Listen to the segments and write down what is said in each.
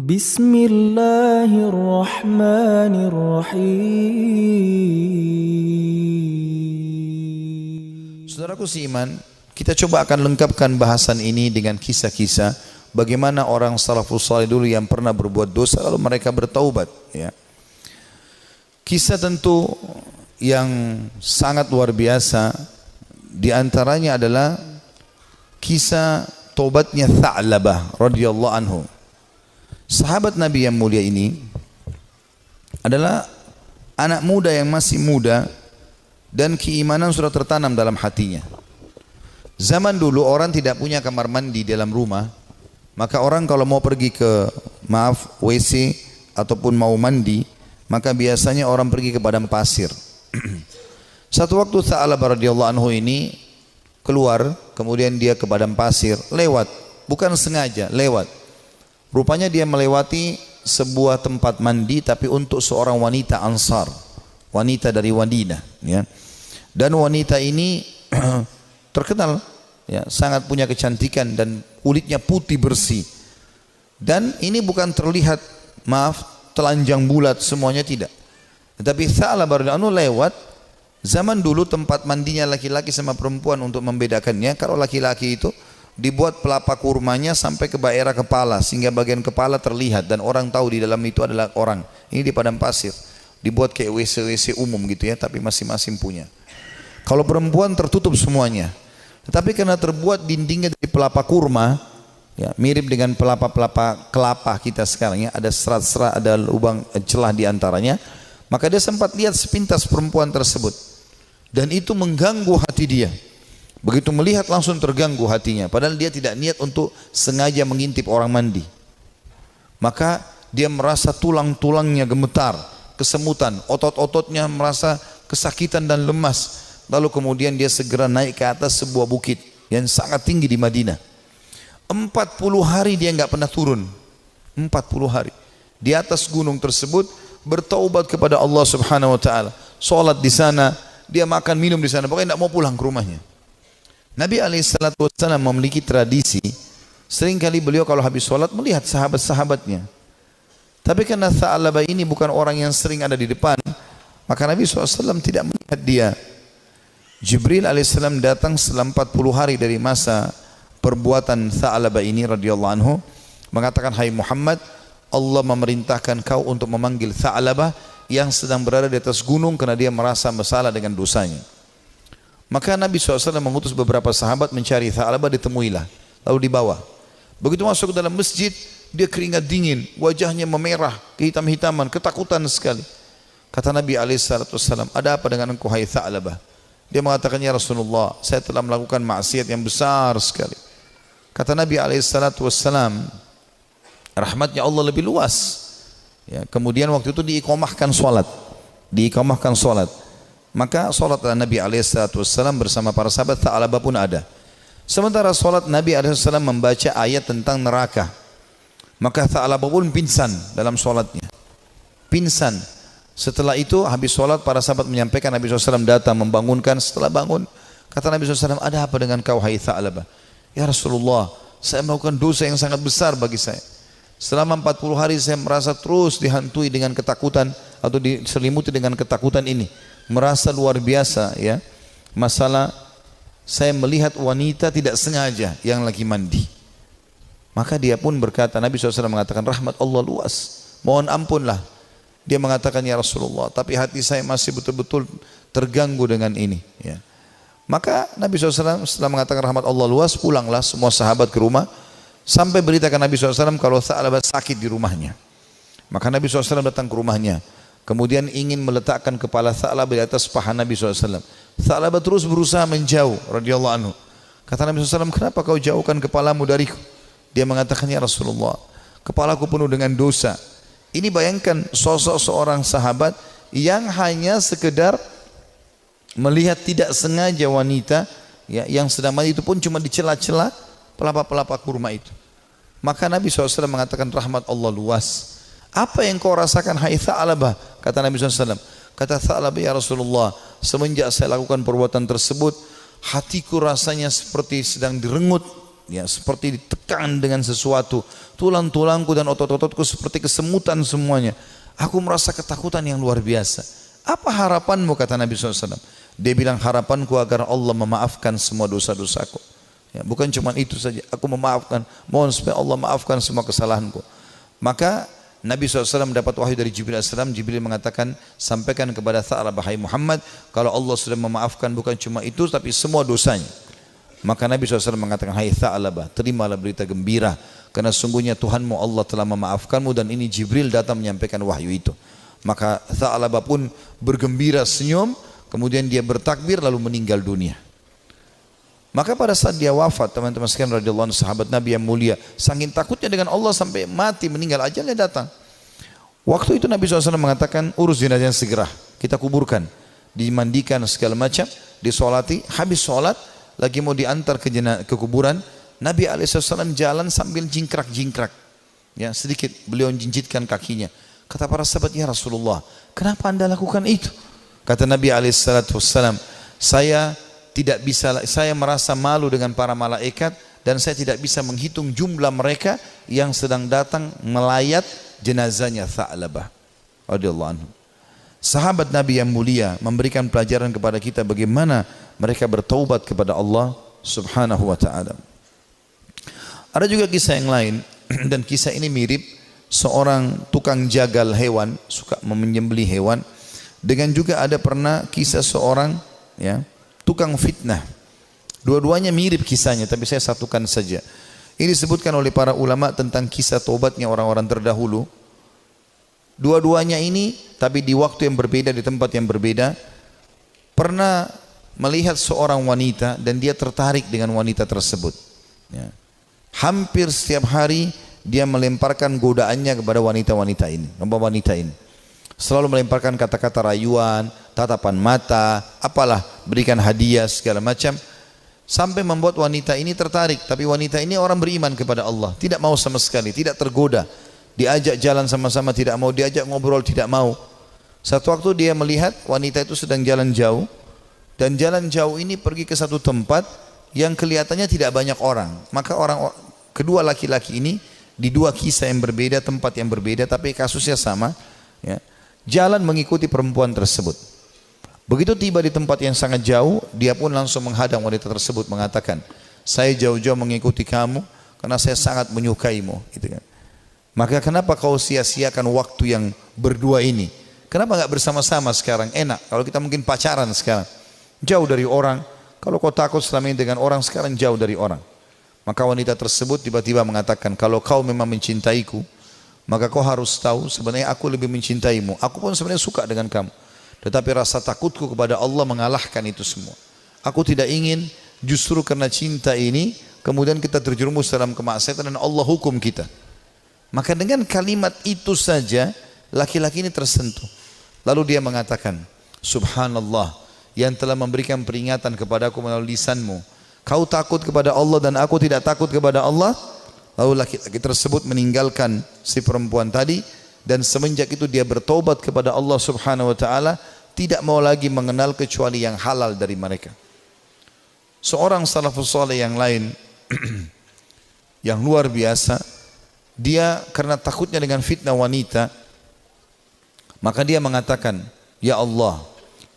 Bismillahirrahmanirrahim. Saudaraku seiman, kita coba akan lengkapkan bahasan ini dengan kisah-kisah bagaimana orang salafus salih dulu yang pernah berbuat dosa lalu mereka bertaubat, ya. Kisah tentu yang sangat luar biasa, di antaranya adalah kisah taubatnya Tha'labah radhiyallahu anhu. Sahabat Nabi yang mulia ini adalah anak muda yang masih muda dan keimanan sudah tertanam dalam hatinya. Zaman dulu orang tidak punya kamar mandi dalam rumah, maka orang kalau mau pergi ke WC ataupun mau mandi, maka biasanya orang pergi ke padang pasir. Satu waktu Tha'labah radhiyallahu anhu ini keluar, kemudian dia ke padang pasir, lewat, bukan sengaja, lewat. Rupanya dia melewati sebuah tempat mandi tapi untuk seorang wanita Ansar, wanita dari Madinah, ya. Dan wanita ini terkenal, ya, sangat punya kecantikan dan kulitnya putih bersih. Dan ini bukan terlihat, telanjang bulat semuanya, tidak. Tetapi Tha'labah radhiyallahu anhu lewat. Zaman dulu tempat mandinya laki-laki sama perempuan untuk membedakannya, kalau laki-laki itu dibuat pelapa kurmanya sampai ke daerah kepala sehingga bagian kepala terlihat dan orang tahu di dalam itu adalah orang. Ini di padang pasir, dibuat kayak WC-WC umum gitu, ya, tapi masing-masing punya. Kalau perempuan tertutup semuanya, tetapi karena terbuat dindingnya dari pelapa kurma, ya, mirip dengan pelapa-pelapa kelapa kita sekarang, ya, ada serat-serat, ada lubang celah di antaranya, maka dia sempat lihat sepintas perempuan tersebut dan itu mengganggu hati dia. Begitu melihat langsung terganggu hatinya, padahal dia tidak niat untuk sengaja mengintip orang mandi. Maka dia merasa tulang-tulangnya gemetar, kesemutan, otot-ototnya merasa kesakitan dan lemas. Lalu kemudian dia segera naik ke atas sebuah bukit yang sangat tinggi di Madinah. 40 hari dia nggak pernah turun. 40 hari di atas gunung tersebut bertaubat kepada Allah Subhanahu wa taala. Salat di sana, dia makan minum di sana, pokoknya tidak mau pulang ke rumahnya. Nabi SAW memiliki tradisi, seringkali beliau kalau habis sholat melihat sahabat-sahabatnya. Tapi karena Tha'labah ini bukan orang yang sering ada di depan, maka Nabi SAW tidak melihat dia. Jibril AS datang setelah 40 hari dari masa perbuatan Tha'labah ini radhiyallahu anhu, mengatakan, "Hai Muhammad, Allah memerintahkan kau untuk memanggil Tha'labah yang sedang berada di atas gunung karena dia merasa bersalah dengan dosanya." Maka Nabi SAW mengutus beberapa sahabat mencari Tha'labah, ditemuilah, lalu dibawa. Begitu masuk ke dalam masjid, dia keringat dingin, wajahnya memerah, kehitam-hitaman, ketakutan sekali. Kata Nabi SAW, "Ada apa dengan engkau hai Tha'labah?" Dia mengatakan, "Ya Rasulullah, saya telah melakukan maksiat yang besar sekali." Kata Nabi SAW, rahmatnya Allah lebih luas, ya. Kemudian waktu itu diiqamahkan solat, maka solat Nabi SAW bersama para sahabat Tha'labah pun ada. Sementara solat Nabi SAW membaca ayat tentang neraka, maka Tha'labah pun pingsan dalam solatnya, pingsan. Setelah itu habis solat para sahabat menyampaikan, Nabi SAW datang membangunkan. Setelah bangun kata Nabi SAW, "Ada apa dengan kau hai Tha'labah?" "Ya Rasulullah, saya melakukan dosa yang sangat besar bagi saya. Selama 40 hari saya merasa terus dihantui dengan ketakutan atau diselimuti dengan ketakutan ini. Merasa luar biasa, ya. Masalah saya melihat wanita tidak sengaja yang lagi mandi." Maka dia pun berkata, Nabi SAW mengatakan, "Rahmat Allah luas, mohon ampunlah." Dia mengatakan, "Ya Rasulullah, tapi hati saya masih betul-betul terganggu dengan ini." Ya. Maka Nabi SAW setelah mengatakan rahmat Allah luas, pulanglah semua sahabat ke rumah, sampai beritakan Nabi SAW kalau Tha'labah sakit di rumahnya. Maka Nabi SAW datang ke rumahnya, kemudian ingin meletakkan kepala Tha'labah di atas paha Nabi SAW. Tha'labah terus berusaha menjauh radhiyallahu anhu. Kata Nabi SAW, "Kenapa kau jauhkan kepalamu dariku?" Dia mengatakan, "Ya Rasulullah, kepalaku penuh dengan dosa." Ini bayangkan sosok seorang sahabat yang hanya sekedar melihat tidak sengaja wanita, ya, yang sedang mandi, itu pun cuma di celah-celah pelapa-pelapa kurma itu. Maka Nabi SAW mengatakan rahmat Allah luas. "Apa yang kau rasakan hai Tha'labah?" Kata Nabi SAW. Kata Tha'labah, "Ya Rasulullah, semenjak saya lakukan perbuatan tersebut, hatiku rasanya seperti sedang direngut, ya, seperti ditekan dengan sesuatu. Tulang-tulangku dan otot-ototku seperti kesemutan semuanya. Aku merasa ketakutan yang luar biasa. Apa harapanmu, kata Nabi SAW? Dia bilang, harapanku agar Allah memaafkan semua dosa-dosaku. Ya, bukan cuma itu saja, aku memaafkan, mohon supaya Allah maafkan semua kesalahanku. Maka Nabi SAW mendapat wahyu dari Jibril AS. Jibril mengatakan, sampaikan kepada Tha'labah, hai Muhammad, kalau Allah sudah memaafkan bukan cuma itu, tapi semua dosanya. Maka Nabi SAW mengatakan, hai Tha'labah, terimalah berita gembira, karena sungguhnya Tuhanmu Allah telah memaafkanmu, dan ini Jibril datang menyampaikan wahyu itu. Maka Tha'labah pun bergembira, senyum, kemudian dia bertakbir lalu meninggal dunia. Maka pada saat dia wafat, teman-teman sekalian radhiyallahu anhu, sahabat Nabi yang mulia, saking takutnya dengan Allah sampai mati, meninggal, ajalnya datang. Waktu itu Nabi SAW mengatakan, urus jenazahnya segera, kita kuburkan, dimandikan segala macam, disolati. Habis sholat lagi mau diantar ke kuburan, Nabi SAW jalan sambil jingkrak-jingkrak, ya, sedikit beliau jinjitkan kakinya. Kata para sahabat, ya Rasulullah, kenapa anda lakukan itu? Kata Nabi SAW, saya merasa malu dengan para malaikat, dan saya tidak bisa menghitung jumlah mereka yang sedang datang melayat jenazahnya Tha'labah radhiyallahu anhu. Sahabat Nabi yang mulia memberikan pelajaran kepada kita bagaimana mereka bertaubat kepada Allah Subhanahu wa taala. Ada juga kisah yang lain dan kisah ini mirip seorang tukang jagal hewan, suka menyembelih hewan, dengan juga ada pernah kisah seorang, ya, tukang fitnah. Dua-duanya mirip kisahnya, tapi saya satukan saja. Ini disebutkan oleh para ulama tentang kisah taubatnya orang-orang terdahulu. Dua-duanya ini, tapi di waktu yang berbeda, di tempat yang berbeda, pernah melihat seorang wanita dan dia tertarik dengan wanita tersebut. Ya. Hampir setiap hari dia melemparkan godaannya kepada wanita-wanita ini, selalu melemparkan kata-kata rayuan, tatapan mata, apalah, berikan hadiah segala macam, sampai membuat wanita ini tertarik. Tapi wanita ini orang beriman kepada Allah, tidak mau sama sekali, tidak tergoda. Diajak jalan sama-sama tidak mau, diajak ngobrol tidak mau. Satu waktu dia melihat wanita itu sedang jalan jauh, dan jalan jauh ini pergi ke satu tempat yang kelihatannya tidak banyak orang. Maka kedua laki-laki ini di dua kisah yang berbeda, tempat yang berbeda, tapi kasusnya sama, ya, jalan mengikuti perempuan tersebut. Begitu tiba di tempat yang sangat jauh, dia pun langsung menghadang wanita tersebut, mengatakan, saya jauh-jauh mengikuti kamu karena saya sangat menyukaimu, gitu kan. Maka kenapa kau sia-siakan waktu yang berdua ini? Kenapa nggak bersama-sama sekarang? Enak kalau kita mungkin pacaran sekarang, jauh dari orang. Kalau kau takut selama ini dengan orang, sekarang jauh dari orang. Maka wanita tersebut tiba-tiba mengatakan, kalau kau memang mencintaiku, maka kau harus tahu sebenarnya aku lebih mencintaimu. Aku pun sebenarnya suka dengan kamu, tetapi rasa takutku kepada Allah mengalahkan itu semua. Aku tidak ingin justru karena cinta ini kemudian kita terjerumus dalam kemaksiatan dan Allah hukum kita. Maka dengan kalimat itu saja laki-laki ini tersentuh. Lalu dia mengatakan, subhanallah, yang telah memberikan peringatan kepadaku melalui lisanmu. Kau takut kepada Allah dan aku tidak takut kepada Allah. Lalu laki-laki tersebut meninggalkan si perempuan tadi, dan semenjak itu dia bertobat kepada Allah Subhanahu wa taala, tidak mau lagi mengenal kecuali yang halal dari mereka. Seorang salafus saleh yang lain yang luar biasa, dia karena takutnya dengan fitnah wanita, maka dia mengatakan, ya Allah,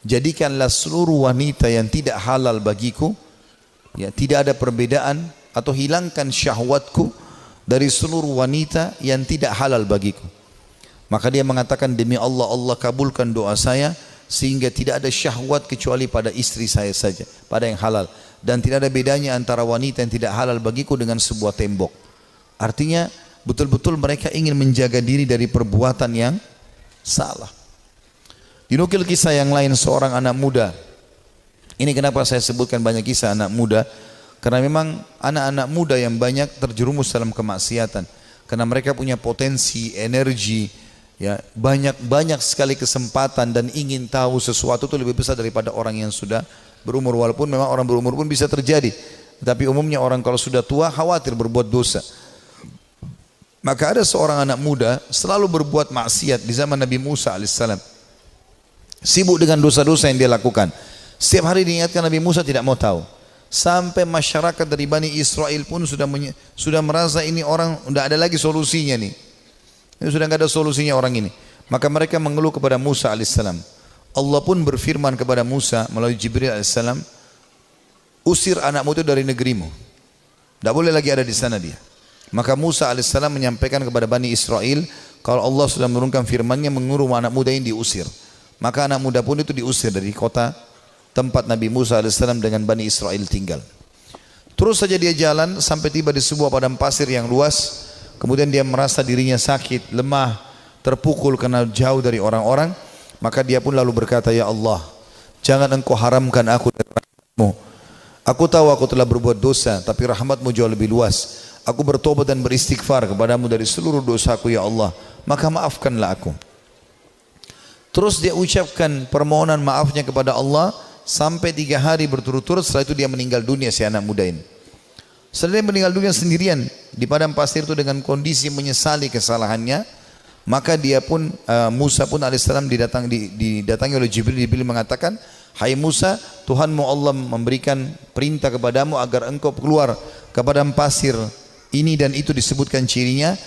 jadikanlah seluruh wanita yang tidak halal bagiku, ya, tidak ada perbedaan, atau hilangkan syahwatku dari seluruh wanita yang tidak halal bagiku. Maka dia mengatakan, demi Allah, Allah kabulkan doa saya sehingga tidak ada syahwat kecuali pada istri saya saja, pada yang halal, dan tidak ada bedanya antara wanita yang tidak halal bagiku dengan sebuah tembok. Artinya betul-betul mereka ingin menjaga diri dari perbuatan yang salah. Dinukil kisah yang lain seorang anak muda. Ini kenapa saya sebutkan banyak kisah anak muda, karena memang anak-anak muda yang banyak terjerumus dalam kemaksiatan, karena mereka punya potensi, energi, ya, banyak sekali kesempatan, dan ingin tahu sesuatu itu lebih besar daripada orang yang sudah berumur. Walaupun memang orang berumur pun bisa terjadi, tapi umumnya orang kalau sudah tua khawatir berbuat dosa. Maka ada seorang anak muda selalu berbuat maksiat di zaman Nabi Musa alaihissalam, sibuk dengan dosa-dosa yang dia lakukan. Setiap hari diingatkan, Nabi Musa tidak mau tahu. Sampai masyarakat dari Bani Israel pun sudah merasa ini orang tidak ada lagi solusinya nih. Ini sudah nggak ada solusinya orang ini. Maka mereka mengeluh kepada Musa alaihissalam. Allah pun berfirman kepada Musa melalui Jibril alaihissalam, usir anakmu itu dari negerimu. Tidak boleh lagi ada di sana dia. Maka Musa alaihissalam menyampaikan kepada Bani Israel, kalau Allah sudah menurunkan firman-Nya menguruh anak muda ini diusir. Maka anak muda pun itu diusir dari kota tempat Nabi Musa alaihissalam dengan Bani Israel tinggal. Terus saja dia jalan sampai tiba di sebuah padang pasir yang luas. Kemudian dia merasa dirinya sakit, lemah, terpukul karena jauh dari orang-orang. Maka dia pun lalu berkata, ya Allah, jangan engkau haramkan aku dari rahmat-Mu. Aku tahu aku telah berbuat dosa, tapi rahmat-Mu jauh lebih luas. Aku bertobat dan beristighfar kepadamu dari seluruh dosaku ya Allah. Maka maafkanlah aku. Terus dia ucapkan permohonan maafnya kepada Allah. Sampai 3 hari berturut-turut, setelah itu dia meninggal dunia si anak muda ini. Setelah dia meninggal dunia sendirian di padang pasir itu dengan kondisi menyesali kesalahannya, maka dia pun Musa pun alaihissalam didatangi oleh Jibril. Jibril mengatakan, hai Musa, Tuhanmu Allah memberikan perintah kepadamu agar engkau keluar ke padang pasir ini dan itu disebutkan cirinya.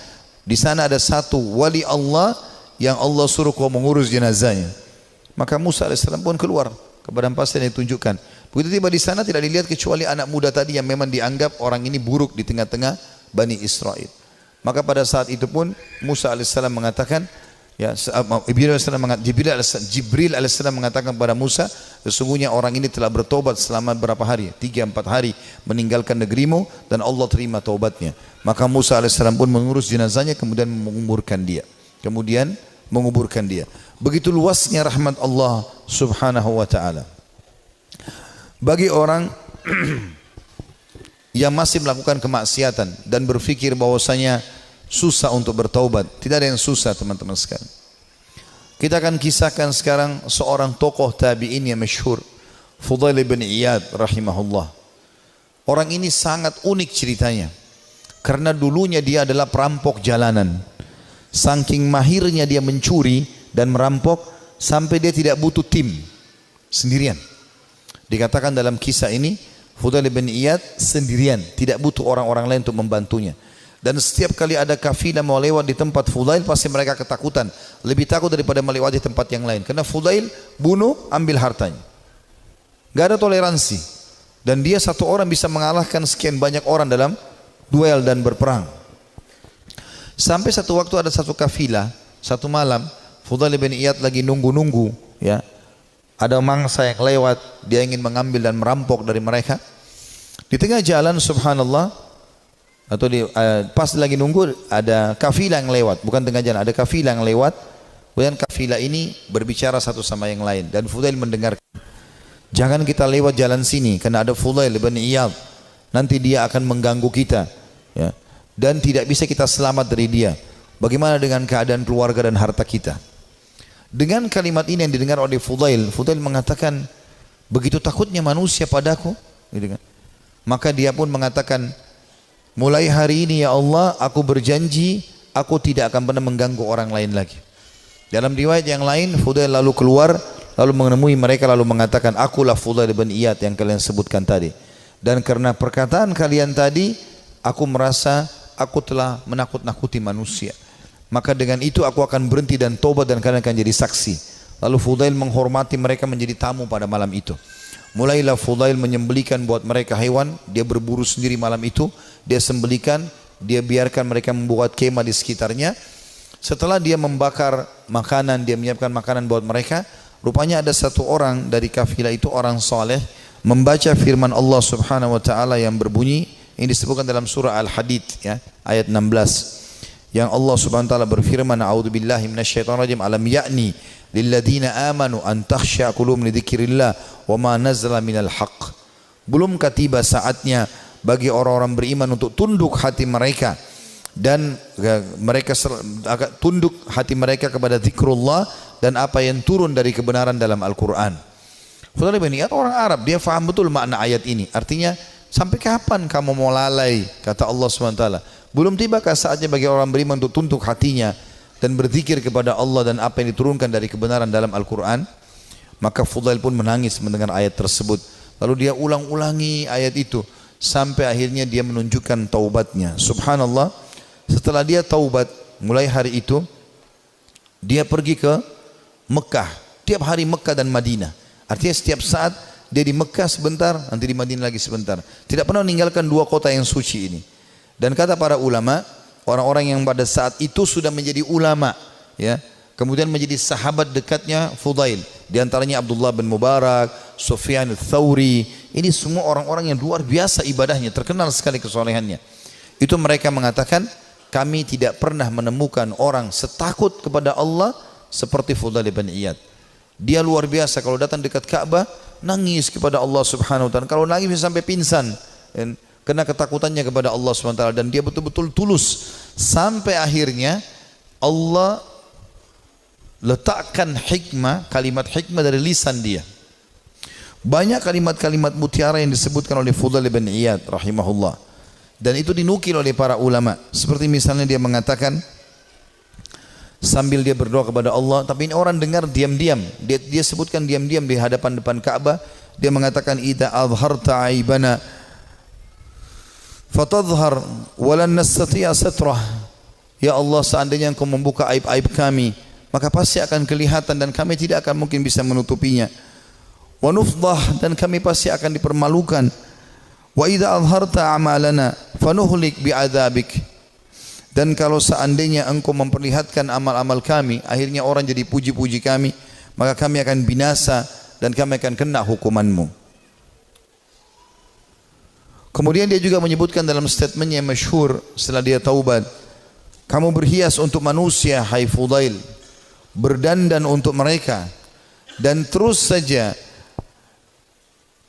Di sana ada satu wali Allah yang Allah suruh kau mengurus jenazahnya. Maka Musa alaihissalam pun keluar ke padang pasir yang ditunjukkan. Begitu tiba di sana tidak dilihat kecuali anak muda tadi yang memang dianggap orang ini buruk di tengah-tengah Bani Israel. Maka pada saat itu pun Musa alaihissalam mengatakan, ya, Jibril alaihissalam mengatakan kepada Musa, sesungguhnya orang ini telah bertobat selama berapa hari? 3-4 hari meninggalkan negerimu dan Allah terima taubatnya. Maka Musa alaihissalam pun mengurus jenazahnya kemudian menguburkan dia. Begitu luasnya rahmat Allah subhanahu wa ta'ala. Bagi orang yang masih melakukan kemaksiatan dan berfikir bahwasanya susah untuk bertaubat, tidak ada yang susah teman-teman sekalian. Kita akan kisahkan sekarang seorang tokoh tabi'in yang masyhur, Fudail bin Iyad rahimahullah. Orang ini sangat unik ceritanya, karena dulunya dia adalah perampok jalanan. Saking mahirnya dia mencuri dan merampok sampai dia tidak butuh tim, sendirian. Dikatakan dalam kisah ini, Fudail bin Iyad sendirian, tidak butuh orang-orang lain untuk membantunya. Dan setiap kali ada kafilah mau lewat di tempat Fudail, pasti mereka ketakutan, lebih takut daripada melewati tempat yang lain, karena Fudail bunuh, ambil hartanya, gak ada toleransi. Dan dia satu orang bisa mengalahkan sekian banyak orang dalam duel dan berperang. Sampai satu waktu ada satu kafilah, satu malam Fudail bin Iyad lagi nunggu-nunggu, ya, ada mangsa yang lewat, dia ingin mengambil dan merampok dari mereka. Di tengah jalan subhanallah, atau pas lagi nunggu ada kafilah yang lewat, bukan tengah jalan, ada kafilah yang lewat. Kemudian kafilah ini berbicara satu sama yang lain dan Fudail mendengarkan. Jangan kita lewat jalan sini karena ada Fudail bin Iyad, nanti dia akan mengganggu kita, ya, dan tidak bisa kita selamat dari dia. Bagaimana dengan keadaan keluarga dan harta kita? Dengan kalimat ini yang didengar oleh Fudail, Fudail mengatakan, begitu takutnya manusia padaku, gitu kan. Maka dia pun mengatakan, mulai hari ini ya Allah, aku berjanji aku tidak akan pernah mengganggu orang lain lagi. Dalam riwayat yang lain, Fudail lalu keluar, lalu menemui mereka, lalu mengatakan, akulah Fudail bin Iyad yang kalian sebutkan tadi. Dan karena perkataan kalian tadi, aku merasa aku telah menakut-nakuti manusia. Maka dengan itu aku akan berhenti dan tobat dan kalian akan jadi saksi. Lalu Fudail menghormati mereka menjadi tamu pada malam itu. Mulailah Fudail menyembelikan buat mereka hewan, dia berburu sendiri malam itu, dia sembelikan, dia biarkan mereka membuat kemah di sekitarnya. Setelah dia membakar makanan, dia menyiapkan makanan buat mereka, rupanya ada satu orang dari kafilah itu, orang saleh, membaca firman Allah subhanahu wa ta'ala yang berbunyi, ini disebutkan dalam surah Al-Hadid, ya, ayat 16. Yang Allah subhanahu wa ta'ala berfirman, a'udzubillahi minasyaitonirrajim, alam ya'ni lilladzina amanu an takhsha qulubuhum li dzikrillah wa ma nazala minal haqq. Belumkah tiba saatnya bagi orang-orang beriman untuk tunduk hati mereka dan mereka tunduk hati mereka kepada zikrullah dan apa yang turun dari kebenaran dalam Al-Quran. Fudail bin Iyad orang Arab, dia faham betul makna ayat ini. Artinya, sampai kapan kamu mau lalai, kata Allah SWT. Belum tibakah saatnya bagi orang beriman untuk tunduk hatinya dan berzikir kepada Allah dan apa yang diturunkan dari kebenaran dalam Al-Quran? Maka Fudail pun menangis mendengar ayat tersebut. Lalu dia ulang-ulangi ayat itu sampai akhirnya dia menunjukkan taubatnya. Subhanallah, setelah dia taubat, mulai hari itu dia pergi ke Mekah. Tiap hari Mekah dan Madinah. Artinya setiap saat dia di Mekah sebentar, nanti di Madinah lagi sebentar. Tidak pernah meninggalkan dua kota yang suci ini. Dan kata para ulama, orang-orang yang pada saat itu sudah menjadi ulama, ya, kemudian menjadi sahabat dekatnya Fudail. Di antaranya Abdullah bin Mubarak, Sufyan ats-Tsauri. Ini semua orang-orang yang luar biasa ibadahnya, terkenal sekali kesolehannya. Itu mereka mengatakan, kami tidak pernah menemukan orang setakut kepada Allah seperti Fudail bin Iyad. Dia luar biasa, kalau datang dekat Ka'bah nangis kepada Allah Subhanahu wa taala. Kalau nangis sampai pingsan, karena ketakutannya kepada Allah Subhanahu wa taala, dan dia betul-betul tulus sampai akhirnya Allah letakkan hikmah, kalimat hikmah dari lisan dia. Banyak kalimat-kalimat mutiara yang disebutkan oleh Fudail bin Iyad rahimahullah. Dan itu dinukil oleh para ulama. Seperti misalnya dia mengatakan, sambil dia berdoa kepada Allah, tapi ini orang dengar diam-diam. Dia sebutkan diam-diam di hadapan depan Ka'bah. Dia mengatakan, idza azharta aibana fatadhhar walan nastati'a satrah. Ya Allah, seandainya Engkau membuka aib-aib kami, maka pasti akan kelihatan dan kami tidak akan mungkin bisa menutupinya. Wa nufdah, dan kami pasti akan dipermalukan. Wa idza azharta amalana fanuhlik bi'adzabik. Dan kalau seandainya Engkau memperlihatkan amal-amal kami, akhirnya orang jadi puji-puji kami, maka kami akan binasa dan kami akan kena hukuman-Mu. Kemudian dia juga menyebutkan dalam statementnya yang masyhur setelah dia taubat, kamu berhias untuk manusia, hai Fudail, berdandan untuk mereka, dan terus saja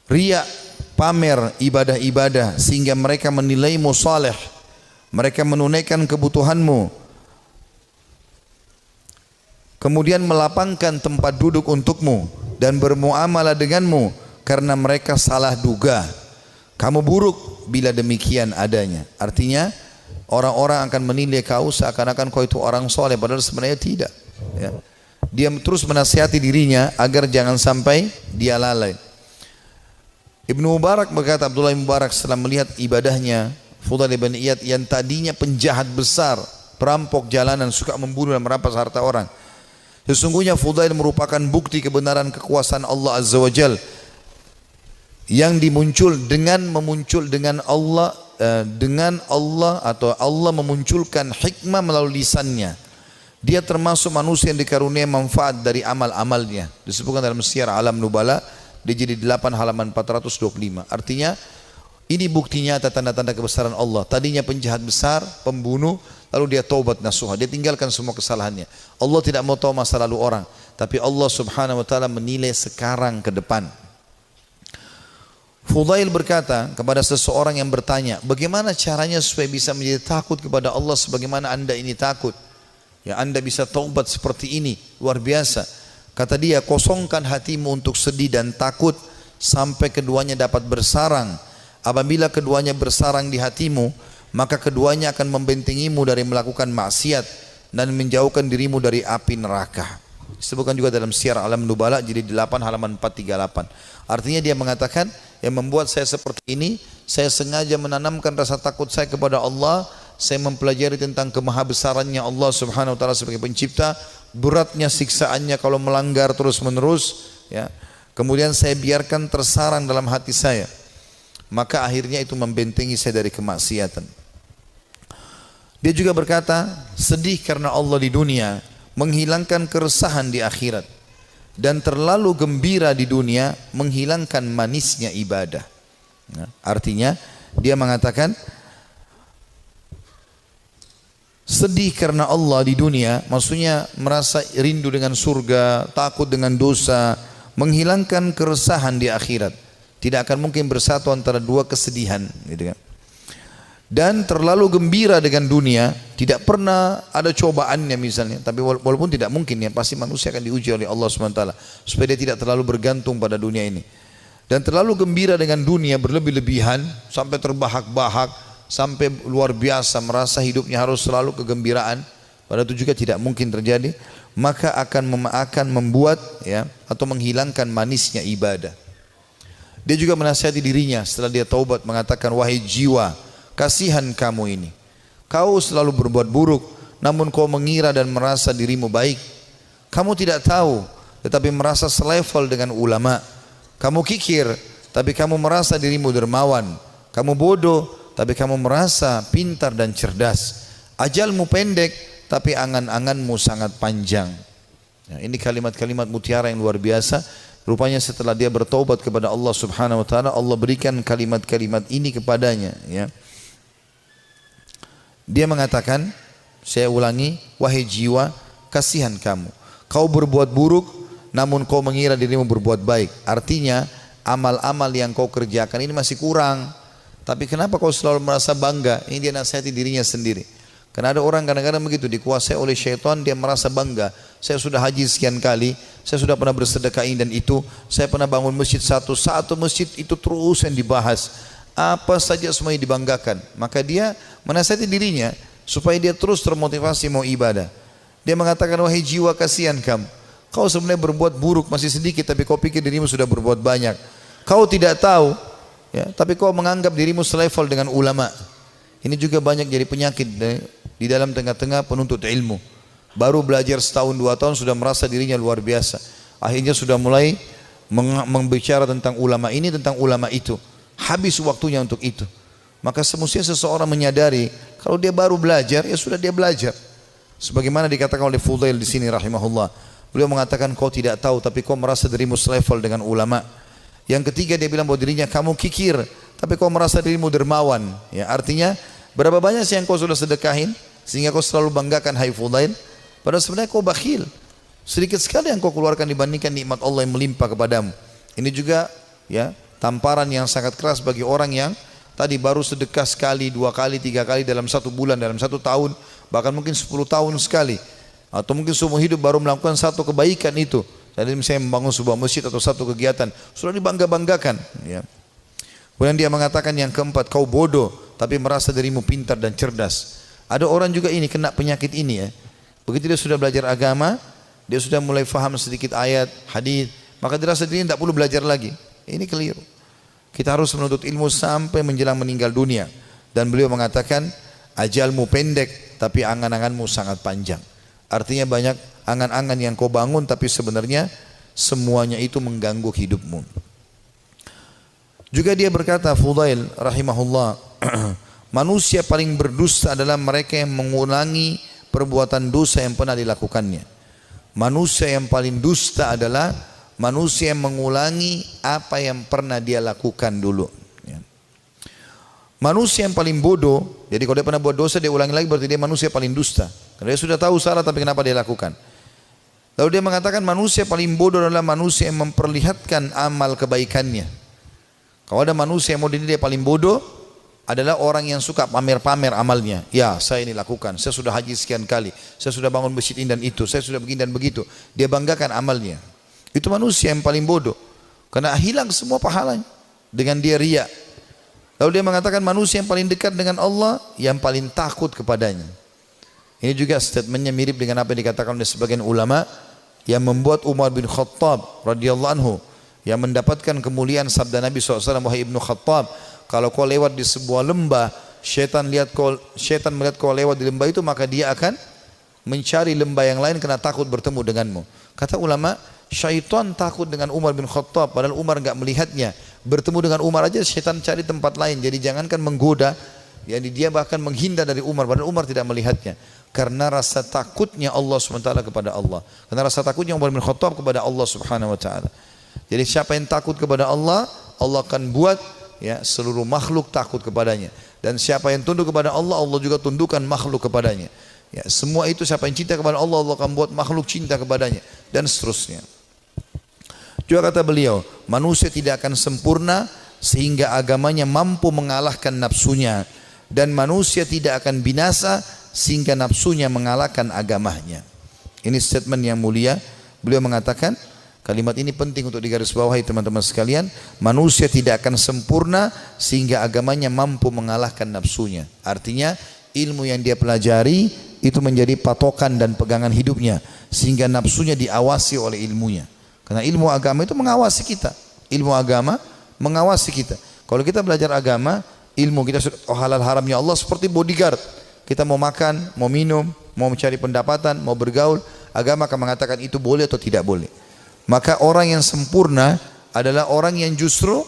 riya, pamer ibadah-ibadah sehingga mereka menilaimu saleh, mereka menunaikan kebutuhanmu, kemudian melapangkan tempat duduk untukmu dan bermuamalah denganmu karena mereka salah duga. Kamu buruk bila demikian adanya. Artinya orang-orang akan menilai kau seakan-akan kau itu orang soleh, padahal sebenarnya tidak, ya. Dia terus menasihati dirinya agar jangan sampai dia lalai. Ibnu Mubarak berkata, Abdullah bin Mubarak setelah melihat ibadahnya Fudail bin Iyad yang tadinya penjahat besar, perampok jalanan, suka membunuh dan merampas harta orang, sesungguhnya Fudail merupakan bukti kebenaran kekuasaan Allah Azza wa Jal yang memuncul dengan Allah atau Allah memunculkan hikmah melalui lisannya. Dia termasuk manusia yang dikaruniai manfaat dari amal-amalnya. Disebutkan dalam Syiar Alam Nubala di jilid 8 halaman 425. Artinya ini bukti nyata tanda-tanda kebesaran Allah. Tadinya penjahat besar, pembunuh, lalu dia taubat nasuha, dia tinggalkan semua kesalahannya. Allah tidak mau tahu masa lalu orang, tapi Allah Subhanahu wa taala menilai sekarang ke depan. Fudail berkata kepada seseorang yang bertanya, bagaimana caranya supaya bisa menjadi takut kepada Allah sebagaimana anda ini takut? Ya, anda bisa taubat seperti ini, luar biasa. Kata dia, kosongkan hatimu untuk sedih dan takut sampai keduanya dapat bersarang. Apabila keduanya bersarang di hatimu, maka keduanya akan membentengimu dari melakukan maksiat dan menjauhkan dirimu dari api neraka. Disebutkan juga dalam Syiar Alam Nubala jilid 8 halaman 438. Artinya dia mengatakan, yang membuat saya seperti ini, saya sengaja menanamkan rasa takut saya kepada Allah. Saya mempelajari tentang kemahabesarannya Allah Subhanahu wa taala sebagai pencipta, beratnya siksaannya kalau melanggar terus-menerus, ya. Kemudian saya biarkan tersarang dalam hati saya, maka akhirnya itu membentengi saya dari kemaksiatan. Dia juga berkata, sedih karena Allah di dunia menghilangkan keresahan di akhirat, dan terlalu gembira di dunia menghilangkan manisnya ibadah. Nah, artinya dia mengatakan sedih karena Allah di dunia, maksudnya merasa rindu dengan surga, takut dengan dosa, menghilangkan keresahan di akhirat. Tidak akan mungkin bersatu antara dua kesedihan, gitu kan. Dan terlalu gembira dengan dunia, tidak pernah ada cobaannya misalnya, tapi walaupun tidak mungkin ya, pasti manusia akan diuji oleh Allah SWT supaya dia tidak terlalu bergantung pada dunia ini. Dan terlalu gembira dengan dunia berlebih-lebihan sampai terbahak-bahak, sampai luar biasa merasa hidupnya harus selalu kegembiraan, padahal itu juga tidak mungkin terjadi, maka akan membuat ya, atau menghilangkan manisnya ibadah. Dia juga menasihati dirinya setelah dia taubat mengatakan, wahai jiwa, kasihan kamu ini. Kau selalu berbuat buruk, namun kau mengira dan merasa dirimu baik. Kamu tidak tahu, tetapi merasa selevel dengan ulama. Kamu kikir, tapi kamu merasa dirimu dermawan. Kamu bodoh, tapi kamu merasa pintar dan cerdas. Ajalmu pendek, tapi angan-anganmu sangat panjang. Ya, ini kalimat-kalimat mutiara yang luar biasa. Rupanya setelah dia bertaubat kepada Allah Subhanahu wa taala, Allah berikan kalimat-kalimat ini kepadanya, ya. Dia mengatakan, saya ulangi, wahai jiwa, kasihan kamu. Kau berbuat buruk, namun kau mengira dirimu berbuat baik. Artinya, amal-amal yang kau kerjakan ini masih kurang. Tapi kenapa kau selalu merasa bangga? Ini dia nasihati dirinya sendiri. Karena ada orang kadang-kadang begitu, dikuasai oleh syaitan, dia merasa bangga. Saya sudah haji sekian kali, saya sudah pernah bersedekah ini dan itu, saya pernah bangun masjid satu masjid itu terus yang dibahas. Apa saja semuanya dibanggakan. Maka dia menasihati dirinya supaya dia terus termotivasi mau ibadah. Dia mengatakan, wahai jiwa, kasihan kamu. Kau sebenarnya berbuat buruk masih sedikit, tapi kau pikir dirimu sudah berbuat banyak. Kau tidak tahu, ya, tapi kau menganggap dirimu selevel dengan ulama. Ini juga banyak jadi penyakit di dalam tengah-tengah penuntut ilmu. Baru belajar setahun 2 tahun sudah merasa dirinya luar biasa. Akhirnya sudah mulai membicara tentang ulama ini, tentang ulama itu. Habis waktunya untuk itu. Maka semestinya seseorang menyadari kalau dia baru belajar, ya sudah dia belajar. Sebagaimana dikatakan oleh Fudail di sini rahimahullah. Beliau mengatakan, kau tidak tahu tapi kau merasa dirimu selevel dengan ulama. Yang ketiga dia bilang bahwa dirinya, kamu kikir tapi kau merasa dirimu dermawan. Ya, artinya berapa banyak sih yang kau sudah sedekahin sehingga kau selalu banggakan, hai Fudail? Padahal sebenarnya kau bakhil. Sedikit sekali yang kau keluarkan dibandingkan nikmat Allah yang melimpah kepadamu. Ini juga, ya, tamparan yang sangat keras bagi orang yang tadi baru sedekah sekali, 2 kali, 3 kali dalam 1 bulan, dalam 1 tahun, bahkan mungkin 10 tahun sekali, atau mungkin seumur hidup baru melakukan 1 kebaikan itu. Jadi misalnya membangun sebuah masjid atau 1 kegiatan, sudah dibangga-banggakan. Ya. Kemudian dia mengatakan yang keempat, kau bodoh tapi merasa dirimu pintar dan cerdas. Ada orang juga ini kena penyakit ini, ya. Begitu dia sudah belajar agama, dia sudah mulai faham sedikit ayat, hadis, maka dia rasa dirinya tidak perlu belajar lagi. Ini keliru. Kita harus menuntut ilmu sampai menjelang meninggal dunia. Dan beliau mengatakan, ajalmu pendek tapi angan-anganmu sangat panjang. Artinya banyak angan-angan yang kau bangun tapi sebenarnya semuanya itu mengganggu hidupmu. Juga dia berkata, Fudail rahimahullah, manusia paling berdusta adalah mereka yang mengulangi perbuatan dosa yang pernah dilakukannya. Manusia yang paling dusta adalah manusia yang mengulangi apa yang pernah dia lakukan dulu. Manusia yang paling bodoh, jadi kalau dia pernah buat dosa dia ulangi lagi, berarti dia manusia paling dusta. Karena dia sudah tahu salah tapi kenapa dia lakukan. Lalu dia mengatakan manusia paling bodoh adalah manusia yang memperlihatkan amal kebaikannya. Kalau ada manusia yang mau dinilai paling bodoh adalah orang yang suka pamer-pamer amalnya. Ya, saya ini lakukan, saya sudah haji sekian kali, saya sudah bangun masjid ini dan itu, saya sudah begini dan begitu. Dia banggakan amalnya. Itu manusia yang paling bodoh. Karena hilang semua pahalanya dengan dia riya. Lalu dia mengatakan manusia yang paling dekat dengan Allah yang paling takut kepadanya. Ini juga statementnya mirip dengan apa yang dikatakan oleh sebagian ulama yang membuat Umar bin Khattab radhiyallahu anhu yang mendapatkan kemuliaan sabda Nabi SAW, wahai Ibnu Khattab, kalau kau lewat di sebuah lembah, syaitan melihat kau lewat di lembah itu, maka dia akan mencari lembah yang lain karena takut bertemu denganmu. Kata ulama, syaitan takut dengan Umar bin Khattab padahal Umar enggak melihatnya. Bertemu dengan Umar aja syaitan cari tempat lain. Jadi jangankan menggoda, jadi dia bahkan menghindar dari Umar padahal Umar tidak melihatnya. Karena rasa takutnya Allah SWT kepada Allah. Karena rasa takutnya Umar bin Khattab kepada Allah Subhanahu wa taala. Jadi siapa yang takut kepada Allah, Allah akan buat, ya, seluruh makhluk takut kepadanya. Dan siapa yang tunduk kepada Allah, Allah juga tundukkan makhluk kepadanya. Ya, semua itu siapa yang cinta kepada Allah, Allah akan buat makhluk cinta kepadanya dan seterusnya. Juga kata beliau, manusia tidak akan sempurna sehingga agamanya mampu mengalahkan nafsunya, dan manusia tidak akan binasa sehingga nafsunya mengalahkan agamanya. Ini statement yang mulia. Beliau mengatakan kalimat ini penting untuk digarisbawahi teman-teman sekalian. Manusia tidak akan sempurna sehingga agamanya mampu mengalahkan nafsunya. Artinya ilmu yang dia pelajari itu menjadi patokan dan pegangan hidupnya sehingga nafsunya diawasi oleh ilmunya. Karena ilmu agama itu mengawasi kita. Ilmu agama mengawasi kita. Kalau kita belajar agama, ilmu kita sudah halal haramnya Allah seperti bodyguard. Kita mau makan, mau minum, mau mencari pendapatan, mau bergaul, agama akan mengatakan itu boleh atau tidak boleh. Maka orang yang sempurna adalah orang yang justru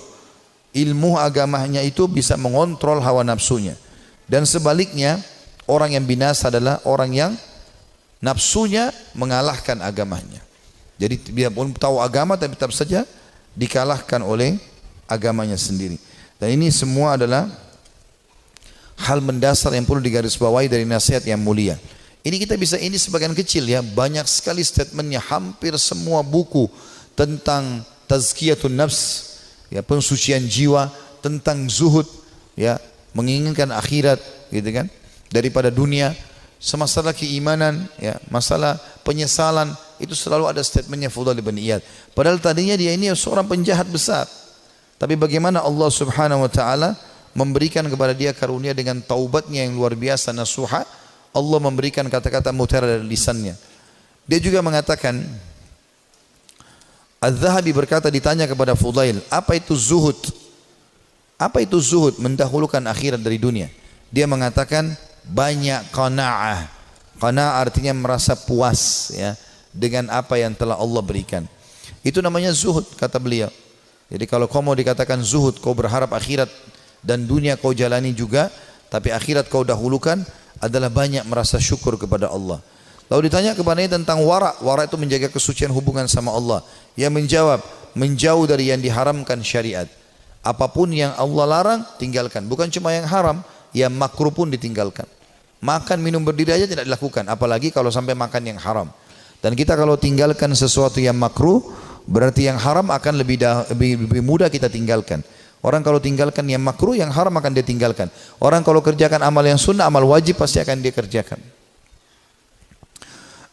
ilmu agamanya itu bisa mengontrol hawa nafsunya. Dan sebaliknya, orang yang binasa adalah orang yang nafsunya mengalahkan agamanya. Jadi dia pun tahu agama tapi tetap saja dikalahkan oleh agamanya sendiri. Dan ini semua adalah hal mendasar yang perlu digarisbawahi dari nasihat yang mulia. Ini kita bisa, ini sebagian kecil ya, banyak sekali statementnya, hampir semua buku tentang tazkiyatun nafs, ya, pensucian jiwa, tentang zuhud, ya, menginginkan akhirat, gitu kan, daripada dunia, masalah keimanan, ya, masalah penyesalan, itu selalu ada statementnya Fudail bin Iyad. Padahal tadinya dia ini seorang penjahat besar, tapi bagaimana Allah Subhanahu Wa Taala memberikan kepada dia karunia dengan taubatnya yang luar biasa nasuha. Allah memberikan kata-kata mutiara dari lisannya. Dia juga mengatakan, Az-Zahabi berkata, ditanya kepada Fudail, apa itu zuhud? Apa itu zuhud? Mendahulukan akhirat dari dunia. Dia mengatakan banyak qanaah. Qanaah artinya merasa puas, ya, dengan apa yang telah Allah berikan. Itu namanya zuhud, kata beliau. Jadi kalau kau mau dikatakan zuhud, kau berharap akhirat dan dunia kau jalani juga, tapi akhirat kau dahulukan, adalah banyak merasa syukur kepada Allah. Lalu ditanya kepadanya tentang wara. Wara itu menjaga kesucian hubungan sama Allah. Ia menjawab, menjauh dari yang diharamkan syariat. Apapun yang Allah larang, tinggalkan. Bukan cuma yang haram, yang makruh pun ditinggalkan. Makan, minum, berdiri aja tidak dilakukan, apalagi kalau sampai makan yang haram. Dan kita kalau tinggalkan sesuatu yang makruh, berarti yang haram akan lebih mudah kita tinggalkan. Orang kalau tinggalkan yang makruh, yang haram akan dia tinggalkan. Orang kalau kerjakan amal yang sunnah, amal wajib pasti akan dia kerjakan.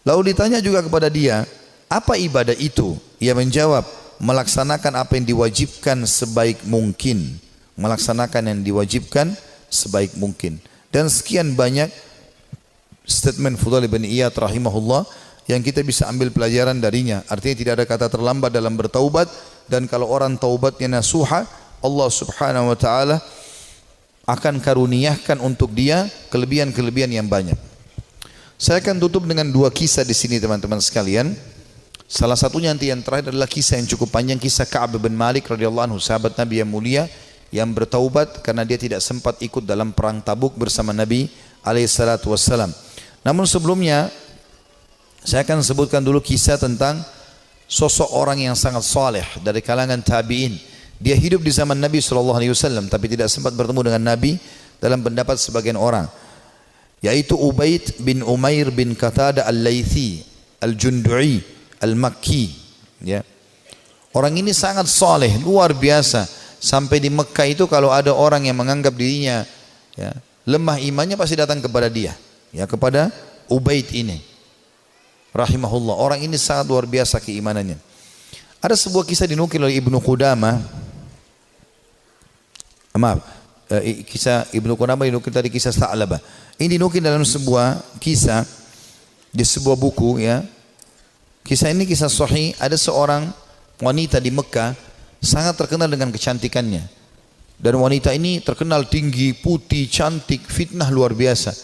Lalu ditanya juga kepada dia, apa ibadah itu? Ia menjawab, melaksanakan apa yang diwajibkan sebaik mungkin. Melaksanakan yang diwajibkan sebaik mungkin. Dan sekian banyak statement Fudail bin Iyad rahimahullah yang kita bisa ambil pelajaran darinya. Artinya tidak ada kata terlambat dalam bertaubat, dan kalau orang taubatnya nasuha, Allah Subhanahu Wa Taala akan karuniakan untuk dia kelebihan-kelebihan yang banyak. Saya akan tutup dengan dua kisah di sini teman-teman sekalian. Salah satunya nanti yang terakhir adalah kisah yang cukup panjang, kisah Ka'ab bin Malik radhiyallahu anhu, sahabat Nabi yang mulia yang bertaubat karena dia tidak sempat ikut dalam perang Tabuk bersama Nabi alaihi salatu wassalam. Namun sebelumnya saya akan sebutkan dulu kisah tentang sosok orang yang sangat saleh dari kalangan tabi'in. Dia hidup di zaman Nabi SAW tapi tidak sempat bertemu dengan Nabi dalam pendapat sebagian orang, yaitu Ubaid bin Umair bin Qatada al-Laythi al-Jundu'i al-Makki, ya. Orang ini sangat saleh, luar biasa. Sampai di Mekah itu kalau ada orang yang menganggap dirinya, ya, lemah imannya, pasti datang kepada dia, ya, kepada Ubaid ini rahimahullah. Orang ini sangat luar biasa keimanannya. Ada sebuah kisah dinukil oleh Ibnu Qudamah. Kisah Ibnu Qudamah dinukil tadi, kisah Sa'labah. Ini dinukil dalam sebuah kisah di sebuah buku, ya. Kisah ini kisah sahih. Ada seorang wanita di Mekah sangat terkenal dengan kecantikannya. Dan wanita ini terkenal tinggi, putih, cantik, fitnah luar biasa.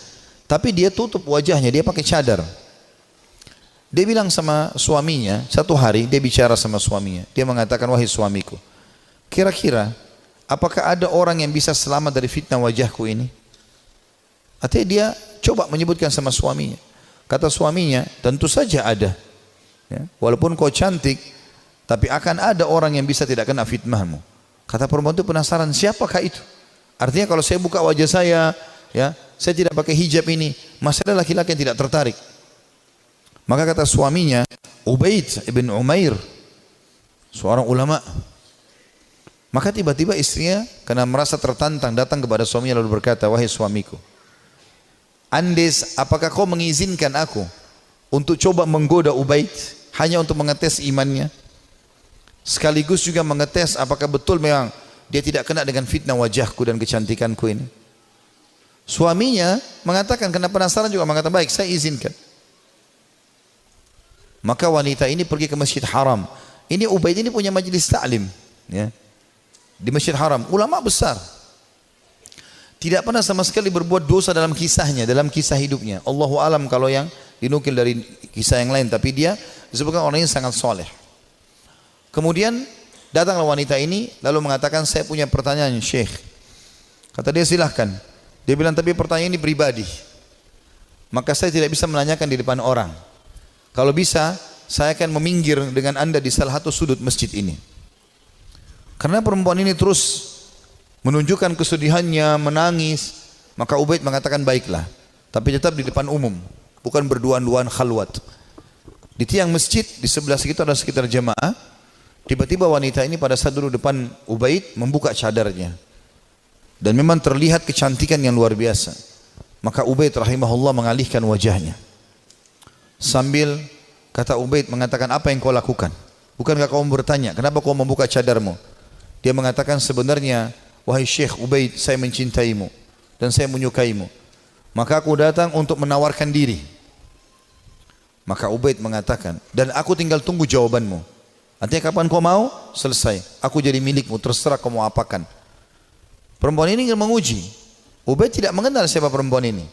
Tapi dia tutup wajahnya, dia pakai cadar. Dia bilang sama suaminya, satu hari dia bicara sama suaminya. Dia mengatakan, wahai suamiku, kira-kira apakah ada orang yang bisa selamat dari fitnah wajahku ini? Artinya dia coba menyebutkan sama suaminya. Kata suaminya, tentu saja ada, ya, walaupun kau cantik, tapi akan ada orang yang bisa tidak kena fitnahmu. Kata perempuan itu penasaran, siapakah itu? Artinya kalau saya buka wajah saya, ya, saya tidak pakai hijab ini, masih ada laki-laki yang tidak tertarik. Maka kata suaminya, Ubaid ibn Umair, seorang ulama. Maka tiba-tiba istrinya karena merasa tertantang datang kepada suaminya lalu berkata, wahai suamiku, Andes, apakah kau mengizinkan aku untuk coba menggoda Ubaid hanya untuk mengetes imannya, sekaligus juga mengetes apakah betul memang dia tidak kena dengan fitnah wajahku dan kecantikanku ini? Suaminya mengatakan, karena penasaran juga mengatakan, baik, saya izinkan. Maka wanita ini pergi ke Masjid Haram. Ini Ubaid ini punya majelis ta'lim, ya. di Masjid Haram, ulama besar. Tidak pernah sama sekali berbuat dosa dalam kisahnya, dalam kisah hidupnya. Allahu alam kalau yang dinukil dari kisah yang lain, tapi dia disebutkan orangnya sangat soleh. Kemudian datanglah wanita ini lalu mengatakan, saya punya pertanyaan Syekh. Kata dia, silahkan. Dia bilang, tapi pertanyaan ini pribadi, maka saya tidak bisa menanyakan di depan orang. Kalau bisa, saya akan meminggir dengan anda di salah satu sudut masjid ini. Karena perempuan ini terus menunjukkan kesedihannya, menangis, maka Ubaid mengatakan, baiklah, tapi tetap di depan umum, bukan berduaan-duaan khalwat. Di tiang masjid, di sebelah situ ada sekitar jemaah. Tiba-tiba wanita ini pada saat duduk depan Ubaid membuka cadarnya, dan memang terlihat kecantikan yang luar biasa. Maka Ubaid rahimahullah mengalihkan wajahnya, sambil kata Ubaid mengatakan, apa yang kau lakukan? Bukankah kau bertanya, kenapa kau membuka cadarmu? Dia mengatakan, sebenarnya wahai Syekh Ubaid, saya mencintaimu dan saya menyukaimu, maka aku datang untuk menawarkan diri. Maka Ubaid mengatakan, dan aku tinggal tunggu jawabanmu. Artinya kapan kau mau? Selesai, aku jadi milikmu, terserah kau mau apakan. Perempuan ini ingin menguji. Ubaid tidak mengenal siapa perempuan ini.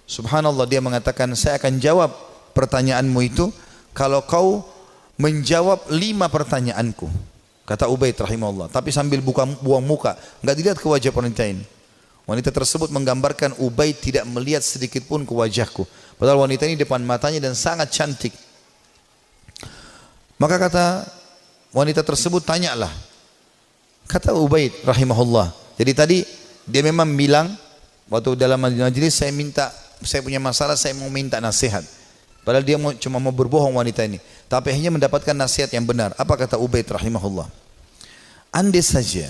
Subhanallah, dia mengatakan, saya akan jawab pertanyaanmu itu kalau kau menjawab 5 pertanyaanku. Kata Ubaid rahimahullah, tapi sambil buang muka, enggak dilihat ke wajah wanita ini. Wanita tersebut menggambarkan Ubaid tidak melihat sedikit pun ke wajahku. Padahal wanita ini depan matanya dan sangat cantik. Maka kata wanita tersebut, tanyalah. Kata Ubaid rahimahullah, jadi tadi dia memang bilang waktu dalam majelis, saya punya masalah, saya mau minta nasihat. Padahal dia cuma mau berbohong wanita ini, tapi akhirnya mendapatkan nasihat yang benar. Apa kata Ubaid rahimahullah? Andai saja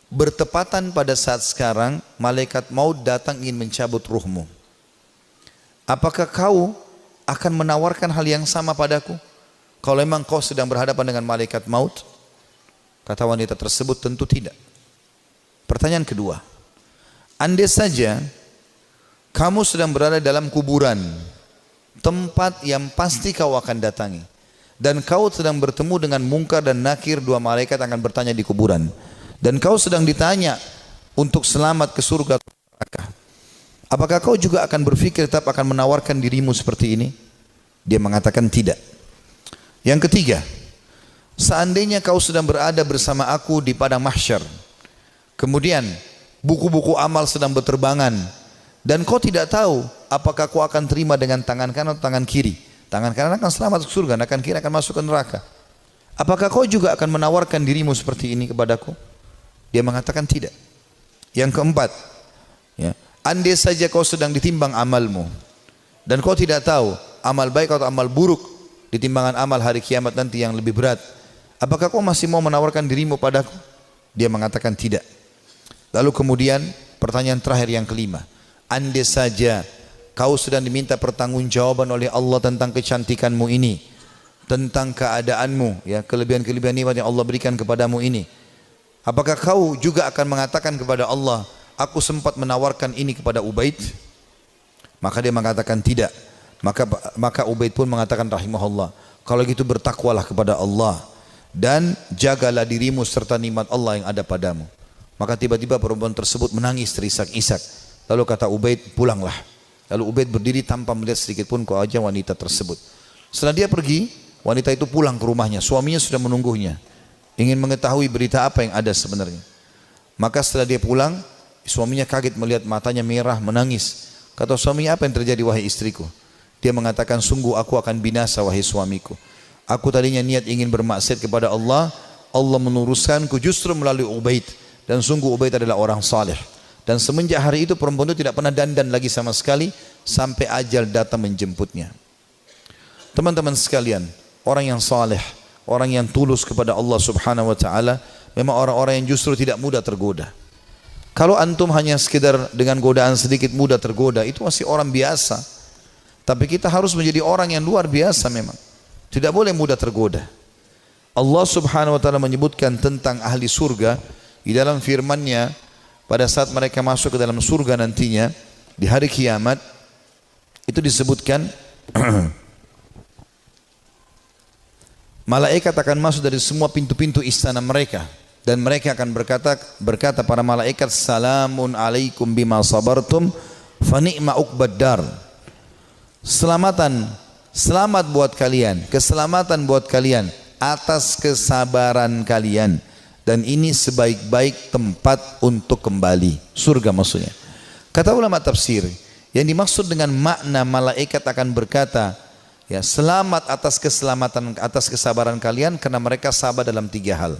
bertepatan pada saat sekarang malaikat maut datang ingin mencabut ruhmu, apakah kau akan menawarkan hal yang sama padaku? Kalau memang kau sedang berhadapan dengan malaikat maut? Kata wanita tersebut, tentu tidak. Pertanyaan kedua, andai saja kamu sedang berada dalam kuburan, tempat yang pasti kau akan datangi, dan kau sedang bertemu dengan Munkar dan Nakir, 2 malaikat akan bertanya di kuburan, dan kau sedang ditanya untuk selamat ke surga atau neraka, apakah kau juga akan berpikir tetap akan menawarkan dirimu seperti ini? Dia mengatakan tidak. Yang ketiga, seandainya kau sedang berada bersama aku di padang mahsyar, kemudian buku-buku amal sedang berterbangan, dan kau tidak tahu apakah kau akan terima dengan tangan kanan atau tangan kiri. Tangan kanan akan selamat ke surga, tangan kiri akan masuk ke neraka. Apakah kau juga akan menawarkan dirimu seperti ini kepadaku? Dia mengatakan tidak. Yang keempat, ya, andai saja kau sedang ditimbang amalmu, dan kau tidak tahu amal baik atau amal buruk di timbangan amal hari kiamat nanti yang lebih berat, apakah kau masih mau menawarkan dirimu padaku? Dia mengatakan tidak. Lalu kemudian pertanyaan terakhir yang kelima, andai saja kau sedang diminta pertanggungjawaban oleh Allah tentang kecantikanmu ini, tentang keadaanmu, ya, kelebihan-kelebihan nikmat yang Allah berikan kepadamu ini, apakah kau juga akan mengatakan kepada Allah, aku sempat menawarkan ini kepada Ubaid? Maka dia mengatakan tidak. Maka Ubaid pun mengatakan rahimahullah, kalau gitu bertakwalah kepada Allah dan jagalah dirimu serta nikmat Allah yang ada padamu. Maka tiba-tiba perempuan tersebut menangis terisak-isak. Lalu kata Ubaid, pulanglah. Lalu Ubaid berdiri tanpa melihat sedikit pun ke wajah wanita tersebut. Setelah dia pergi, wanita itu pulang ke rumahnya. Suaminya sudah menunggunya, ingin mengetahui berita apa yang ada sebenarnya. Maka setelah dia pulang, suaminya kaget melihat matanya merah, menangis. Kata suaminya, apa yang terjadi wahai istriku? Dia mengatakan, sungguh aku akan binasa wahai suamiku. Aku tadinya niat ingin bermaksiat kepada Allah, Allah meluruskanku justru melalui Ubaid, dan sungguh Ubaid adalah orang saleh. Dan semenjak hari itu perempuan itu tidak pernah dandan lagi sama sekali sampai ajal datang menjemputnya. Teman-teman sekalian, orang yang saleh, orang yang tulus kepada Allah Subhanahu wa taala, memang orang-orang yang justru tidak mudah tergoda. Kalau antum hanya sekedar dengan godaan sedikit mudah tergoda, itu masih orang biasa. Tapi kita harus menjadi orang yang luar biasa memang. Tidak boleh mudah tergoda. Allah Subhanahu wa taala menyebutkan tentang ahli surga di dalam firman-Nya pada saat mereka masuk ke dalam surga nantinya di hari kiamat, itu disebutkan malaikat akan masuk dari semua pintu-pintu istana mereka, Dan mereka akan berkata para malaikat, salamun alaikum bima sabartum fa ni'ma uqbaddar. Selamat buat kalian, keselamatan buat kalian atas kesabaran kalian, dan ini sebaik-baik tempat untuk kembali, surga maksudnya. Kata ulama tafsir, yang dimaksud dengan makna malaikat akan berkata, ya, selamat atas keselamatan, atas kesabaran kalian, karena mereka sabar dalam 3 hal.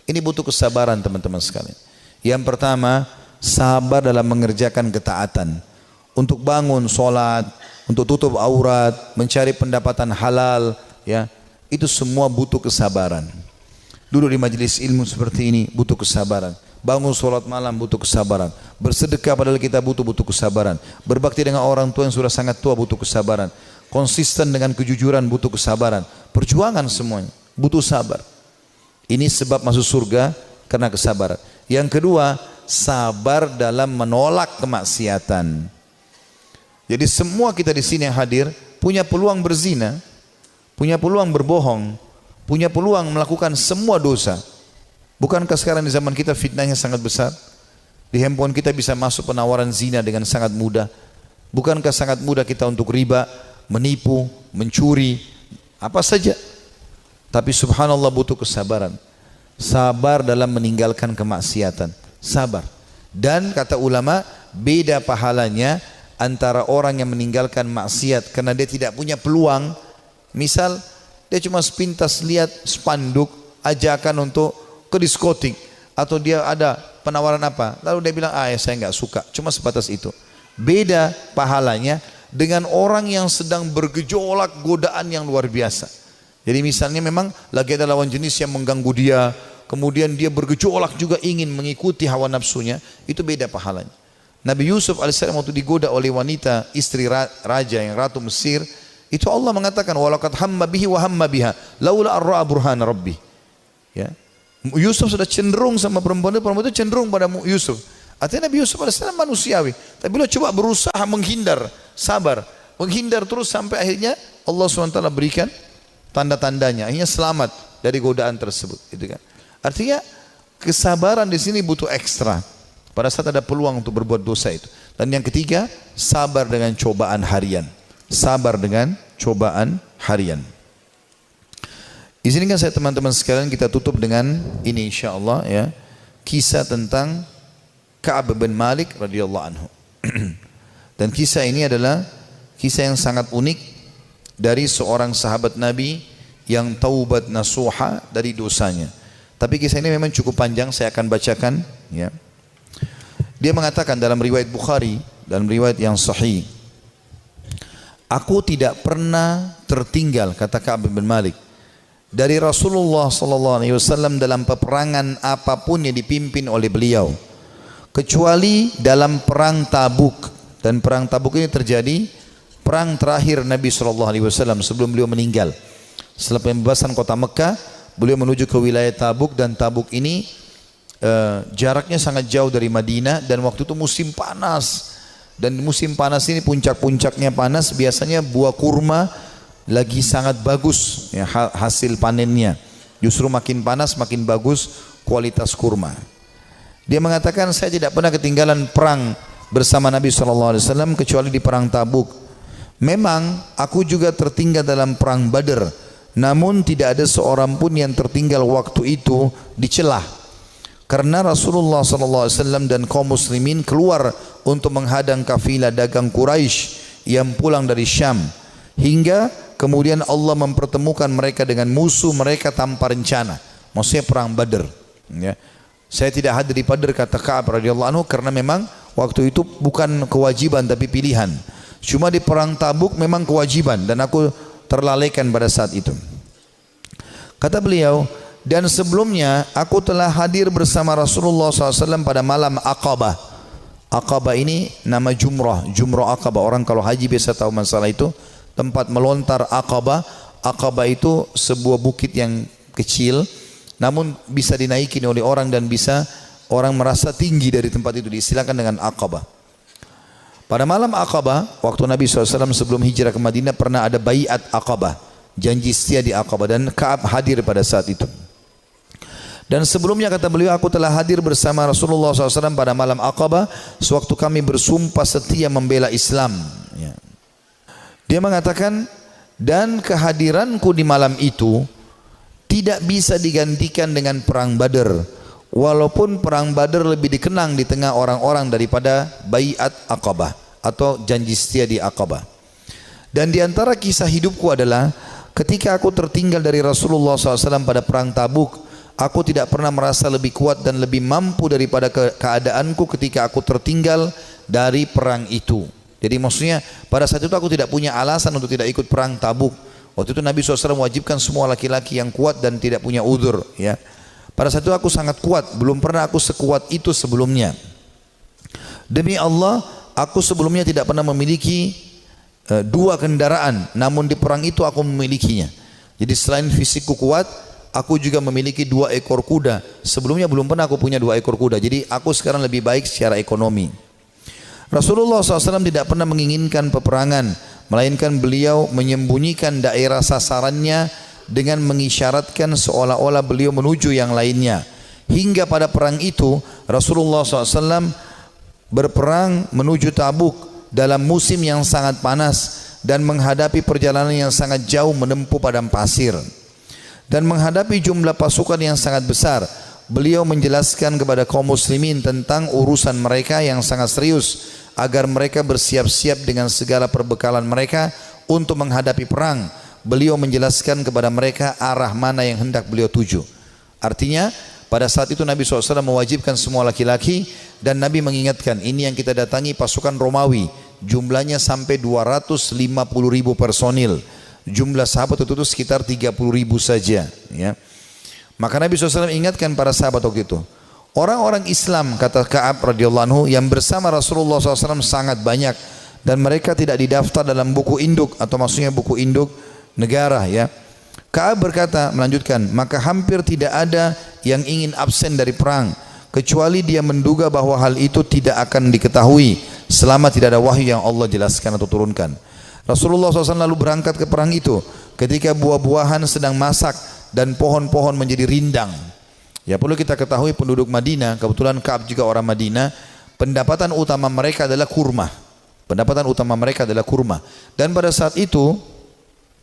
Ini butuh kesabaran teman-teman sekalian. Yang pertama, sabar dalam mengerjakan ketaatan. Untuk bangun sholat, untuk tutup aurat, mencari pendapatan halal, ya, itu semua butuh kesabaran. Duduk di majelis ilmu seperti ini butuh kesabaran. Bangun sholat malam butuh kesabaran. Bersedekah padahal kita butuh kesabaran. Berbakti dengan orang tua yang sudah sangat tua butuh kesabaran. Konsisten dengan kejujuran butuh kesabaran. Perjuangan semuanya butuh sabar. Ini sebab masuk surga karena kesabaran. Yang kedua, sabar dalam menolak kemaksiatan. Jadi semua kita di sini yang hadir punya peluang berzina, punya peluang berbohong, punya peluang melakukan semua dosa. Bukankah sekarang di zaman kita fitnahnya sangat besar? Di handphone kita bisa masuk penawaran zina dengan sangat mudah. Bukankah sangat mudah kita untuk riba, menipu, mencuri, apa saja? Tapi subhanallah butuh kesabaran. Sabar dalam meninggalkan kemaksiatan. Sabar. Dan kata ulama, beda pahalanya antara orang yang meninggalkan maksiat karena dia tidak punya peluang. Misal dia cuma sepintas lihat spanduk ajakan untuk ke diskotik, atau dia ada penawaran apa, lalu dia bilang, ya saya nggak suka, cuma sebatas itu. Beda pahalanya dengan orang yang sedang bergejolak godaan yang luar biasa. Jadi misalnya memang lagi ada lawan jenis yang mengganggu dia, kemudian dia bergejolak juga ingin mengikuti hawa nafsunya, itu beda pahalanya. Nabi Yusuf alaihissalam waktu digoda oleh wanita istri raja yang ratu Mesir, itu Allah mengatakan, walaqad hamma bihi wa hamma biha laula ar-ra'a burhana rabbi. Ya. Yusuf sudah cenderung sama perempuan itu cenderung pada Yusuf. Artinya Nabi Yusuf alaihissalam manusiawi, tapi beliau coba berusaha menghindar, sabar, menghindar terus sampai akhirnya Allah SWT berikan tanda-tandanya, akhirnya selamat dari godaan tersebut, gitu kan. Artinya kesabaran di sini butuh ekstra pada saat ada peluang untuk berbuat dosa itu. Dan yang ketiga, sabar dengan cobaan harian. Sabar dengan cobaan harian. Izinkan saya teman-teman sekalian kita tutup dengan ini insyaallah, ya, kisah tentang Ka'ab bin Malik radhiyallahu anhu. Dan kisah ini adalah kisah yang sangat unik dari seorang sahabat Nabi yang taubat nasuha dari dosanya. Tapi kisah ini memang cukup panjang, saya akan bacakan, ya. Dia mengatakan dalam riwayat Bukhari, dalam riwayat yang sahih, aku tidak pernah tertinggal, kata Ka'ab bin Malik, dari Rasulullah SAW dalam peperangan apapun yang dipimpin oleh beliau, kecuali dalam perang Tabuk. Dan perang Tabuk ini terjadi perang terakhir Nabi SAW sebelum beliau meninggal. Setelah pembebasan kota Mekah, beliau menuju ke wilayah Tabuk, dan Tabuk ini jaraknya sangat jauh dari Madinah, dan waktu itu musim panas. Dan musim panas ini puncak-puncaknya panas, biasanya buah kurma lagi sangat bagus, ya, hasil panennya. Justru makin panas makin bagus kualitas kurma. Dia mengatakan, saya tidak pernah ketinggalan perang bersama Nabi SAW kecuali di perang Tabuk. Memang aku juga tertinggal dalam perang Badar, namun tidak ada seorang pun yang tertinggal waktu itu dicelah. Karena Rasulullah SAW dan kaum muslimin keluar untuk menghadang kafilah dagang Quraisy yang pulang dari Syam, hingga kemudian Allah mempertemukan mereka dengan musuh mereka tanpa rencana. Maksudnya perang Badar, ya. Saya tidak hadir di Badar, kata Ka'ab radhiyallahu anhu, karena memang waktu itu bukan kewajiban tapi pilihan. Cuma di perang Tabuk memang kewajiban, dan aku terlalaikan pada saat itu. Kata beliau, dan sebelumnya aku telah hadir bersama Rasulullah SAW pada malam Aqabah. Aqabah ini nama Jumrah, Jumrah Aqabah. Orang kalau haji biasa tahu masalah itu, tempat melontar Aqabah. Aqabah itu sebuah bukit yang kecil, namun bisa dinaiki oleh orang dan bisa orang merasa tinggi dari tempat itu, diistilahkan dengan Aqabah. Pada malam Aqabah, waktu Nabi SAW sebelum hijrah ke Madinah, pernah ada baiat Aqabah, janji setia di Aqabah, dan Ka'ab hadir pada saat itu. Dan sebelumnya kata beliau, aku telah hadir bersama Rasulullah SAW pada malam Aqabah sewaktu kami bersumpah setia membela Islam. Ya. Dia mengatakan, dan kehadiranku di malam itu tidak bisa digantikan dengan perang Badar. Walaupun perang Badar lebih dikenang di tengah orang-orang daripada Baiat Aqabah atau janji setia di Aqabah. Dan di antara kisah hidupku adalah ketika aku tertinggal dari Rasulullah SAW pada perang Tabuk, aku tidak pernah merasa lebih kuat dan lebih mampu daripada keadaanku ketika aku tertinggal dari perang itu. Jadi maksudnya pada saat itu aku tidak punya alasan untuk tidak ikut perang Tabuk. Waktu itu Nabi SAW mewajibkan semua laki-laki yang kuat dan tidak punya udzur. Ya. Pada saat itu aku sangat kuat, belum pernah aku sekuat itu sebelumnya. Demi Allah, aku sebelumnya tidak pernah memiliki dua kendaraan, namun di perang itu aku memilikinya. Jadi selain fisikku kuat, aku juga memiliki 2 ekor kuda. Sebelumnya belum pernah aku punya 2 ekor kuda. Jadi aku sekarang lebih baik secara ekonomi. Rasulullah SAW tidak pernah menginginkan peperangan, melainkan beliau menyembunyikan daerah sasarannya dengan mengisyaratkan seolah-olah beliau menuju yang lainnya. Hingga pada perang itu Rasulullah SAW berperang menuju Tabuk dalam musim yang sangat panas dan menghadapi perjalanan yang sangat jauh menempuh padang pasir. Dan menghadapi jumlah pasukan yang sangat besar, beliau menjelaskan kepada kaum muslimin tentang urusan mereka yang sangat serius agar mereka bersiap-siap dengan segala perbekalan mereka untuk menghadapi perang. Beliau menjelaskan kepada mereka arah mana yang hendak beliau tuju. Artinya pada saat itu Nabi SAW mewajibkan semua laki-laki, dan Nabi mengingatkan, ini yang kita datangi pasukan Romawi, jumlahnya sampai 250.000 personil. Jumlah sahabat itu sekitar 30.000 saja. Ya. Maka Nabi SAW ingatkan para sahabat waktu itu, orang-orang Islam, kata Ka'ab radhiyallahu anhu, yang bersama Rasulullah SAW sangat banyak, dan mereka tidak didaftar dalam buku induk, atau maksudnya buku induk negara. Ya. Ka'ab berkata, melanjutkan, maka hampir tidak ada yang ingin absen dari perang, kecuali dia menduga bahwa hal itu tidak akan diketahui selama tidak ada wahyu yang Allah jelaskan atau turunkan. Rasulullah SAW lalu berangkat ke perang itu ketika buah-buahan sedang masak dan pohon-pohon menjadi rindang. Ya, perlu kita ketahui penduduk Madinah, kebetulan Ka'ab juga orang Madinah, pendapatan utama mereka adalah kurma. Pendapatan utama mereka adalah kurma. Dan pada saat itu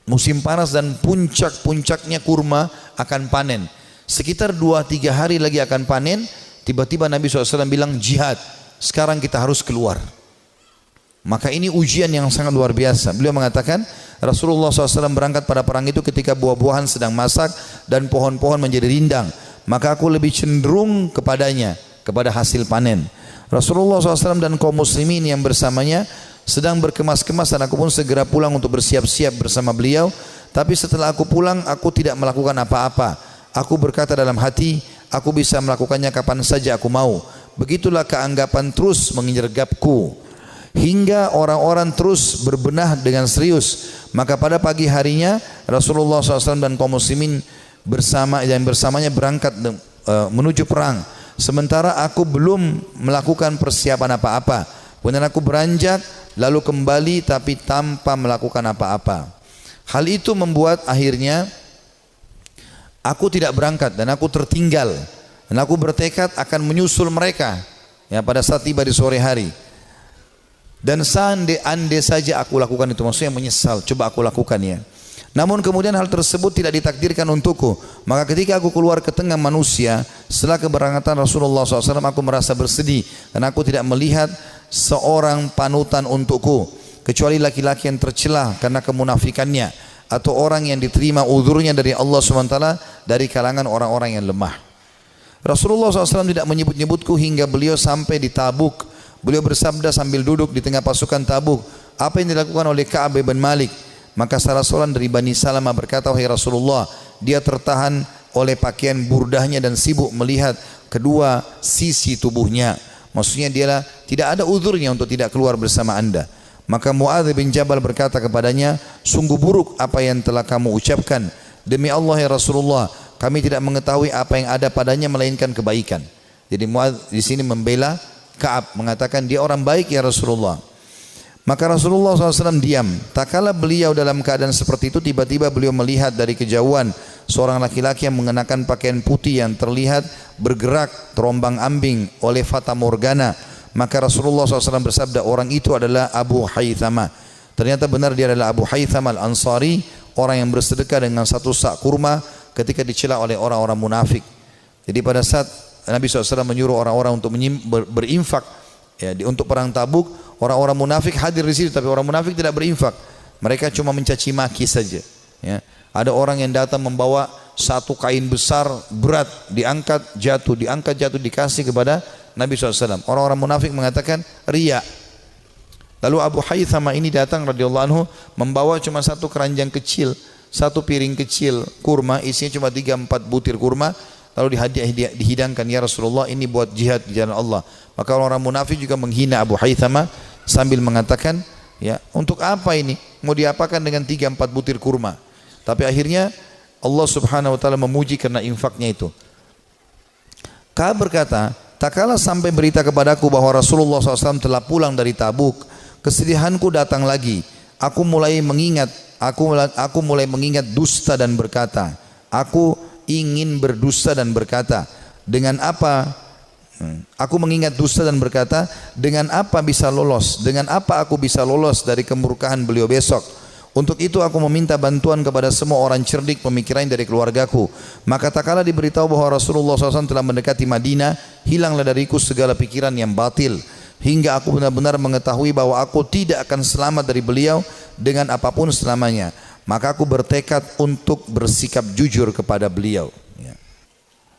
musim panas dan puncak-puncaknya kurma akan panen. Sekitar 2-3 hari lagi akan panen. Tiba-tiba Nabi SAW bilang, jihad, sekarang kita harus keluar. Maka ini ujian yang sangat luar biasa. Beliau mengatakan Rasulullah SAW berangkat pada perang itu ketika buah-buahan sedang masak dan pohon-pohon menjadi rindang. Maka aku lebih cenderung kepadanya, kepada hasil panen. Rasulullah SAW dan kaum muslimin yang bersamanya sedang berkemas-kemas, dan aku pun segera pulang untuk bersiap-siap bersama beliau. Tapi setelah aku pulang, aku tidak melakukan apa-apa. Aku berkata dalam hati, aku bisa melakukannya kapan saja aku mau. Begitulah keanggapan terus menyergapku, hingga orang-orang terus berbenah dengan serius. Maka pada pagi harinya Rasulullah SAW dan kaum muslimin bersamanya berangkat menuju perang. Sementara aku belum melakukan persiapan apa-apa. Kemudian aku beranjak lalu kembali tapi tanpa melakukan apa-apa. Hal itu membuat akhirnya aku tidak berangkat dan aku tertinggal, dan aku bertekad akan menyusul mereka ya pada saat tiba di sore hari. Dan seandainya saja aku lakukan itu, maksudnya menyesal, coba aku lakukan ya. Namun kemudian hal tersebut tidak ditakdirkan untukku. Maka ketika aku keluar ke tengah manusia setelah keberangkatan Rasulullah SAW, aku merasa bersedih dan aku tidak melihat seorang panutan untukku kecuali laki-laki yang tercelah karena kemunafikannya, atau orang yang diterima uzurnya dari Allah SWT dari kalangan orang-orang yang lemah. Rasulullah SAW tidak menyebut-nyebutku hingga beliau sampai di Tabuk. Beliau bersabda sambil duduk di tengah pasukan Tabuk, apa yang dilakukan oleh Ka'ab bin Malik? Maka salah seorang dari Bani Salamah berkata, wahai Rasulullah, dia tertahan oleh pakaian burdahnya dan sibuk melihat kedua sisi tubuhnya. Maksudnya dia tidak ada uzurnya untuk tidak keluar bersama anda. Maka Mu'adz bin Jabal berkata kepadanya, sungguh buruk apa yang telah kamu ucapkan. Demi Allah ya Rasulullah, kami tidak mengetahui apa yang ada padanya melainkan kebaikan. Jadi Mu'adz di sini membela Ka'ab, mengatakan dia orang baik ya Rasulullah. Maka Rasulullah SAW diam. Tak kala beliau dalam keadaan seperti itu, tiba-tiba beliau melihat dari kejauhan seorang laki-laki yang mengenakan pakaian putih yang terlihat bergerak terombang-ambing oleh fata morgana. Maka Rasulullah SAW bersabda, orang itu adalah Abu Haythamah. Ternyata benar dia adalah Abu Haythamah Al-Ansari, orang yang bersedekah dengan satu sak kurma ketika dicela oleh orang-orang munafik. Jadi pada saat Nabi SAW menyuruh orang-orang untuk berinfak ya, untuk perang Tabuk, orang-orang munafik hadir di situ, tapi orang munafik tidak berinfak. Mereka cuma mencaci maki saja. Ya. Ada orang yang datang membawa satu kain besar berat, diangkat jatuh, dikasih kepada Nabi SAW. Orang-orang munafik mengatakan riya. Lalu Abu Haythamah ini datang radhiyallahu anhu membawa cuma satu keranjang kecil, satu piring kecil kurma, isinya cuma 3-4 butir kurma. Lalu dihidangkan, ya Rasulullah, ini buat jihad di jalan Allah. Maka orang munafik juga menghina Abu Haythamah sambil mengatakan, ya, untuk apa ini? Mau diapakan dengan 3-4 butir kurma? Tapi akhirnya Allah Subhanahu wa taala memuji karena infaknya itu. Ka'ab berkata, tak kala sampai berita kepadaku bahwa Rasulullah SAW telah pulang dari Tabuk, kesedihanku datang lagi. Aku mulai mengingat dusta dan berkata, aku ingin berdusta dan berkata, dengan apa? Aku mengingat dusta dan berkata, dengan apa bisa lolos? Dengan apa aku bisa lolos dari kemurkaan beliau besok? Untuk itu aku meminta bantuan kepada semua orang cerdik pemikiran dari keluargaku. Maka tak kala diberitahu bahwa Rasulullah SAW telah mendekati Madinah, hilanglah dariku segala pikiran yang batil, hingga aku benar-benar mengetahui bahwa aku tidak akan selamat dari beliau dengan apapun selamanya. Maka aku bertekad untuk bersikap jujur kepada beliau.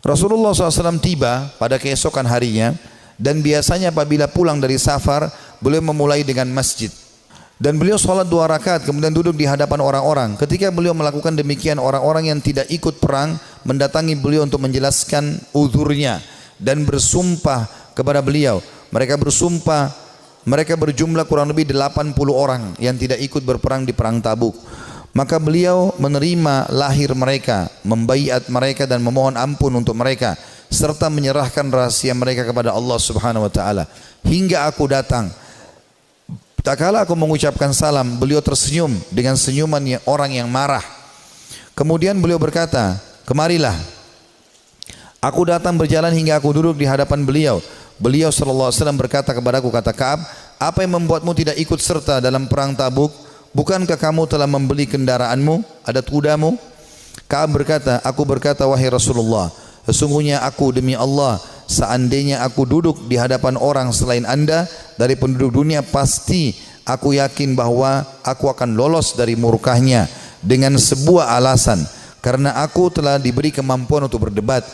Rasulullah SAW tiba pada keesokan harinya, dan biasanya apabila pulang dari safar, beliau memulai dengan masjid. Dan beliau sholat 2 rakaat kemudian duduk di hadapan orang-orang. Ketika beliau melakukan demikian, orang-orang yang tidak ikut perang mendatangi beliau untuk menjelaskan uzurnya dan bersumpah kepada beliau. Mereka bersumpah, mereka berjumlah kurang lebih 80 orang yang tidak ikut berperang di perang Tabuk. Maka beliau menerima lahir mereka, membaiat mereka dan memohon ampun untuk mereka, serta menyerahkan rahasia mereka kepada Allah Subhanahu wa taala. Hingga aku datang, tak kala aku mengucapkan salam, beliau tersenyum dengan senyuman orang yang marah. Kemudian beliau berkata, kemarilah. Aku datang berjalan hingga aku duduk di hadapan beliau. Beliau sallallahu alaihi wasallam berkata kepadaku, kata Ka'ab, apa yang membuatmu tidak ikut serta dalam perang Tabuk? Bukankah kamu telah membeli kendaraanmu, ada kudamu? Ka'ab berkata, aku berkata, wahai Rasulullah, sesungguhnya aku demi Allah, seandainya aku duduk di hadapan orang selain anda dari penduduk dunia, pasti aku yakin bahwa aku akan lolos dari murkahnya dengan sebuah alasan, karena aku telah diberi kemampuan untuk berdebat.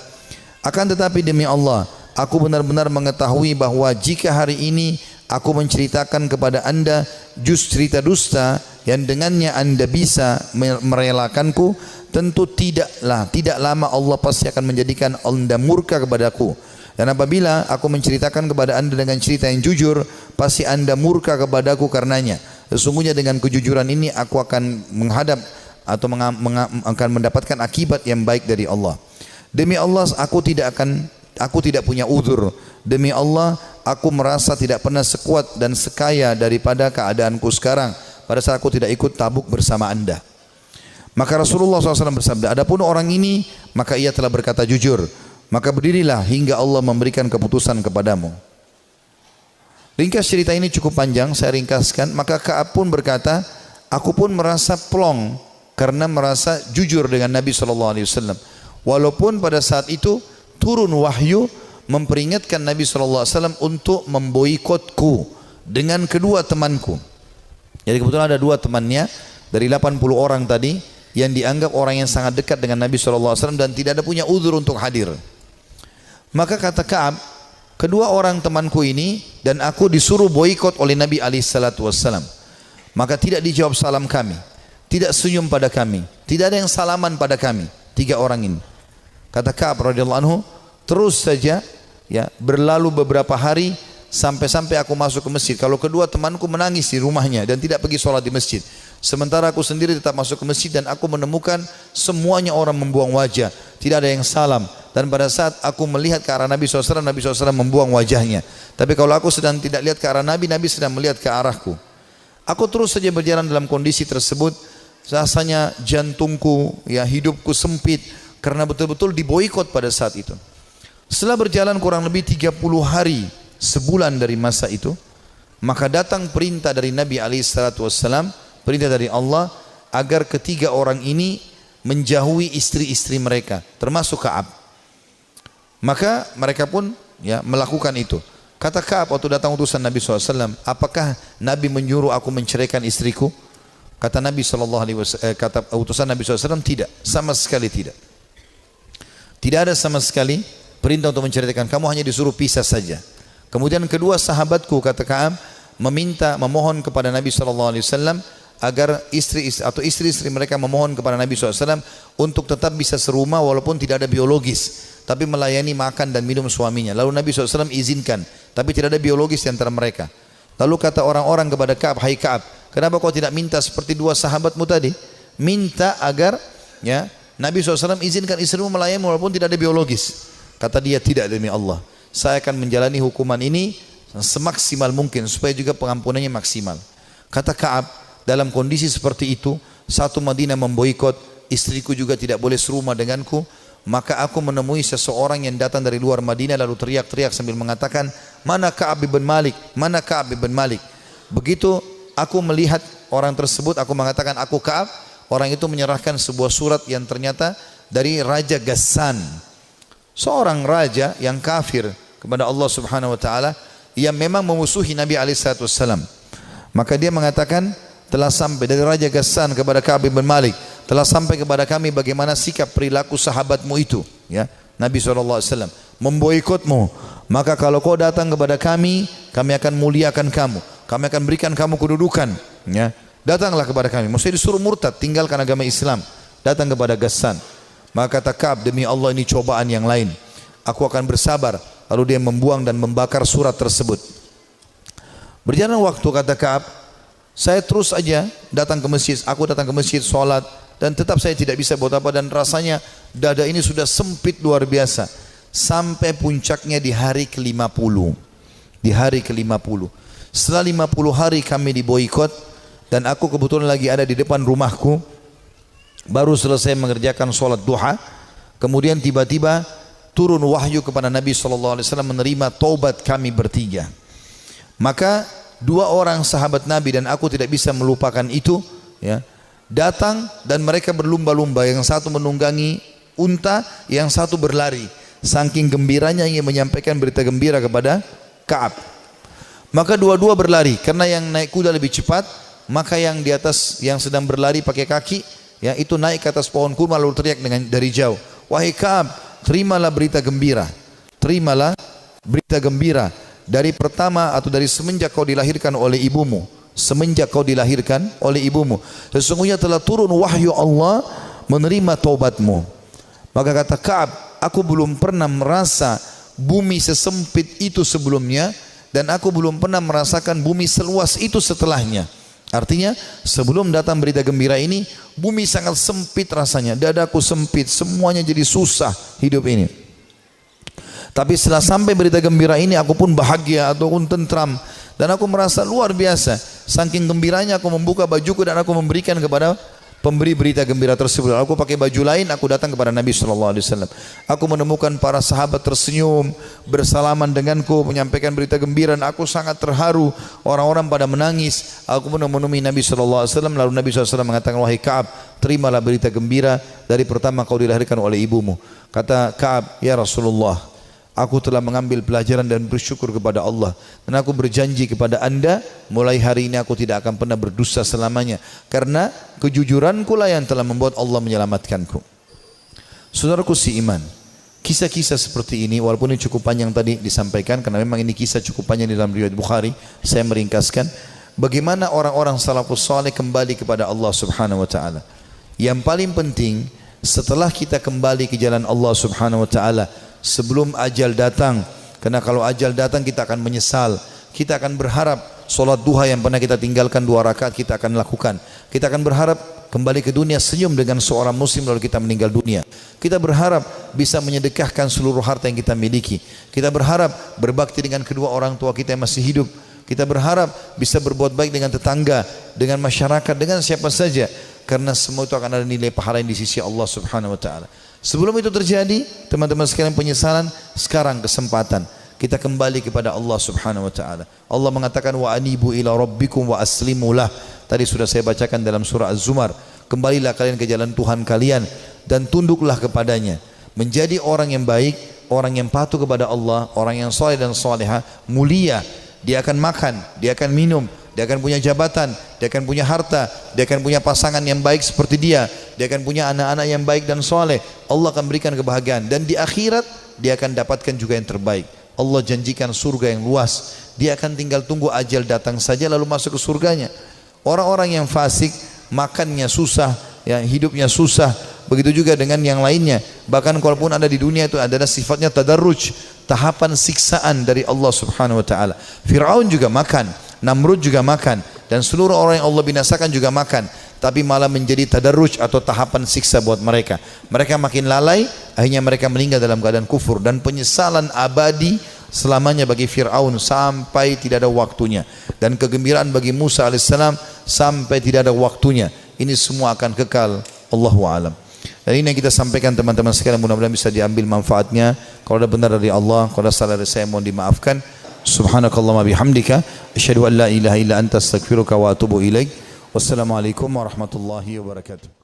Akan tetapi demi Allah, aku benar-benar mengetahui bahwa jika hari ini aku menceritakan kepada anda juz cerita dusta yang dengannya anda bisa merelakanku, tentu tidak lama Allah pasti akan menjadikan anda murka kepadaku. Dan apabila aku menceritakan kepada anda dengan cerita yang jujur, pasti anda murka kepadaku karenanya. Sesungguhnya dengan kejujuran ini aku akan menghadap atau akan mendapatkan akibat yang baik dari Allah. Demi Allah aku tidak punya uzur. Demi Allah aku merasa tidak pernah sekuat dan sekaya daripada keadaanku sekarang pada saat aku tidak ikut Tabuk bersama anda. Maka Rasulullah SAW bersabda, adapun orang ini maka ia telah berkata jujur, maka berdirilah hingga Allah memberikan keputusan kepadamu. Ringkas cerita ini cukup panjang, saya ringkaskan. Maka Ka'ab pun berkata, aku pun merasa plong karena merasa jujur dengan Nabi SAW. Walaupun pada saat itu turun wahyu memperingatkan Nabi SAW untuk memboikotku dengan kedua temanku. Jadi kebetulan ada 2 temannya dari 80 orang tadi yang dianggap orang yang sangat dekat dengan Nabi SAW dan tidak ada punya uzur untuk hadir. Maka kata Ka'ab, kedua orang temanku ini dan aku disuruh boikot oleh Nabi SAW. Maka tidak dijawab salam kami, tidak senyum pada kami, tidak ada yang salaman pada kami. 3 orang ini. Kata Ka'ab radhiyallahu anhu, terus saja ya berlalu beberapa hari sampai aku masuk ke masjid. Kalau kedua temanku menangis di rumahnya dan tidak pergi sholat di masjid, sementara aku sendiri tetap masuk ke masjid dan aku menemukan semuanya orang membuang wajah, tidak ada yang salam. Dan pada saat aku melihat ke arah Nabi SAW, Nabi SAW membuang wajahnya. Tapi kalau aku sedang tidak lihat ke arah Nabi, Nabi sedang melihat ke arahku. Aku terus saja berjalan dalam kondisi tersebut rasanya jantungku, ya hidupku sempit karena betul-betul diboikot pada saat itu. Setelah berjalan kurang lebih 30 hari, sebulan dari masa itu, maka datang perintah dari Nabi SAW, perintah dari Allah agar ketiga orang ini menjauhi istri-istri mereka, termasuk Ka'ab. Maka mereka pun ya melakukan itu. Kata Ka'ab waktu datang utusan Nabi SAW, apakah Nabi menyuruh aku menceraikan istriku? Kata Nabi SAW, kata utusan Nabi SAW, tidak, sama sekali tidak. Tidak ada sama sekali perintah untuk menceraikan, kamu hanya disuruh pisah saja. Kemudian kedua sahabatku, kata Ka'ab, memohon kepada Nabi SAW agar istri-istri mereka memohon kepada Nabi SAW untuk tetap bisa serumah walaupun tidak ada biologis, tapi melayani makan dan minum suaminya. Lalu Nabi SAW izinkan, tapi tidak ada biologis di antara mereka. Lalu kata orang-orang kepada Ka'ab, hai Ka'ab, kenapa kau tidak minta seperti dua sahabatmu tadi? Minta agar ya Nabi SAW izinkan istrimu melayani walaupun tidak ada biologis. Kata dia, tidak, demi Allah, saya akan menjalani hukuman ini semaksimal mungkin supaya juga pengampunannya maksimal. Kata Ka'ab, dalam kondisi seperti itu, satu Madinah memboikot, istriku juga tidak boleh serumah denganku, maka aku menemui seseorang yang datang dari luar Madinah lalu teriak-teriak sambil mengatakan, mana Ka'ab bin Malik, mana Ka'ab bin Malik. Begitu aku melihat orang tersebut, aku mengatakan aku Ka'ab. Orang itu menyerahkan sebuah surat yang ternyata dari Raja Ghassan, seorang raja yang kafir kepada Allah Subhanahu wa taala, yang memang memusuhi Nabi SAW. Maka dia mengatakan, telah sampai dari Raja Ghassan kepada Ka'ab bin Malik, telah sampai kepada kami bagaimana sikap perilaku sahabatmu itu, ya. Nabi SAW memboikotmu, maka kalau kau datang kepada kami akan muliakan kamu, kami akan berikan kamu kedudukan, ya. Datanglah kepada kami, maksudnya disuruh murtad, tinggalkan agama Islam, datang kepada Ghassan. Maka kata Ka'ab, demi Allah ini cobaan yang lain, aku akan bersabar. Lalu dia membuang dan membakar surat tersebut. Berjalan waktu, kata Ka'ab, saya terus aja datang ke masjid, aku datang ke masjid, sholat, dan tetap saya tidak bisa buat apa, dan rasanya dada ini sudah sempit luar biasa. Sampai puncaknya di hari ke-50. Di hari ke-50. Setelah 50 hari kami diboikot, dan aku kebetulan lagi ada di depan rumahku, baru selesai mengerjakan sholat duha, kemudian tiba-tiba turun wahyu kepada Nabi SAW menerima taubat kami bertiga. Maka dua orang sahabat Nabi dan aku tidak bisa melupakan itu, ya, datang dan mereka berlumba-lumba, yang satu menunggangi unta, yang satu berlari, saking gembiranya ingin menyampaikan berita gembira kepada Ka'ab. Maka dua-dua berlari, karena yang naik kuda lebih cepat, maka yang di atas yang sedang berlari pakai kaki, ya, itu naik ke atas pohon kurma lalu teriak dari jauh, wahai Ka'ab, terimalah berita gembira, terimalah berita gembira dari pertama atau dari semenjak kau dilahirkan oleh ibumu, semenjak kau dilahirkan oleh ibumu, sesungguhnya telah turun wahyu Allah menerima taubatmu. Maka kata Ka'ab, aku belum pernah merasa bumi sesempit itu sebelumnya, dan aku belum pernah merasakan bumi seluas itu setelahnya. Artinya sebelum datang berita gembira ini, bumi sangat sempit rasanya, dadaku sempit, semuanya jadi susah hidup ini. Tapi setelah sampai berita gembira ini, aku pun bahagia ataupun tentram, dan aku merasa luar biasa. Saking gembiranya aku membuka bajuku dan aku memberikan kepada pemberi berita gembira tersebut. Aku pakai baju lain, aku datang kepada Nabi SAW. Aku menemukan para sahabat tersenyum, bersalaman denganku, menyampaikan berita gembira, dan aku sangat terharu. Orang-orang pada menangis. Aku menemui Nabi SAW. Lalu Nabi SAW mengatakan, wahai Ka'ab, terimalah berita gembira dari pertama kau dilahirkan oleh ibumu. Kata Ka'ab, ya Rasulullah, aku telah mengambil pelajaran dan bersyukur kepada Allah, dan aku berjanji kepada anda, mulai hari ini aku tidak akan pernah berdusta selamanya, karena kejujuranku lah yang telah membuat Allah menyelamatkanku. Saudaraku si iman, kisah-kisah seperti ini, walaupun ini cukup panjang tadi disampaikan, karena memang ini kisah cukup panjang di dalam riwayat Bukhari, saya meringkaskan bagaimana orang-orang salafus saleh kembali kepada Allah Subhanahu wa taala. Yang paling penting, setelah kita kembali ke jalan Allah Subhanahu wa taala, sebelum ajal datang, karena kalau ajal datang kita akan menyesal, kita akan berharap solat duha yang pernah kita tinggalkan 2 rakaat kita akan lakukan, kita akan berharap kembali ke dunia senyum dengan seorang muslim lalu kita meninggal dunia, kita berharap bisa menyedekahkan seluruh harta yang kita miliki, kita berharap berbakti dengan kedua orang tua kita yang masih hidup, kita berharap bisa berbuat baik dengan tetangga, dengan masyarakat, dengan siapa saja. karena semua itu akan ada nilai pahala yang di sisi Allah Subhanahu wa taala. Sebelum itu terjadi, teman-teman sekalian, penyesalan, sekarang kesempatan kita kembali kepada Allah Subhanahu wa taala. Allah mengatakan wa anibu ila rabbikum wa aslimu lah. Tadi sudah saya bacakan dalam surah Az-Zumar. Kembalilah kalian ke jalan Tuhan kalian dan tunduklah kepadanya. Menjadi orang yang baik, orang yang patuh kepada Allah, orang yang saleh dan salehah, mulia. Dia akan makan, dia akan minum, dia akan punya jabatan, dia akan punya harta, dia akan punya pasangan yang baik seperti dia akan punya anak-anak yang baik dan soleh. Allah akan berikan kebahagiaan, dan di akhirat dia akan dapatkan juga yang terbaik. Allah janjikan surga yang luas, dia akan tinggal tunggu ajal datang saja lalu masuk ke surganya. Orang-orang yang fasik, makannya susah, ya, hidupnya susah, begitu juga dengan yang lainnya. Bahkan kalaupun ada di dunia itu adalah sifatnya tadarruj, tahapan siksaan dari Allah Subhanahu wa taala. Firaun juga makan, Namrud juga makan, dan seluruh orang yang Allah binasakan juga makan, tapi malah menjadi tadarruj atau tahapan siksa buat mereka. Mereka makin lalai, akhirnya mereka meninggal dalam keadaan kufur, dan penyesalan abadi selamanya bagi Fir'aun sampai tidak ada waktunya, dan kegembiraan bagi Musa alaihissalam sampai tidak ada waktunya. Ini semua akan kekal. Allahu a'lam. Dan ini yang kita sampaikan teman-teman sekalian, mudah-mudahan bisa diambil manfaatnya. Kalau ada benar dari Allah, kalau ada salah dari saya mohon dimaafkan. Subhanakallahumma bihamdika asyhadu an la ilaha illa anta astaghfiruka wa atubu ilaik. Wassalamualaikum warahmatullahi wabarakatuh.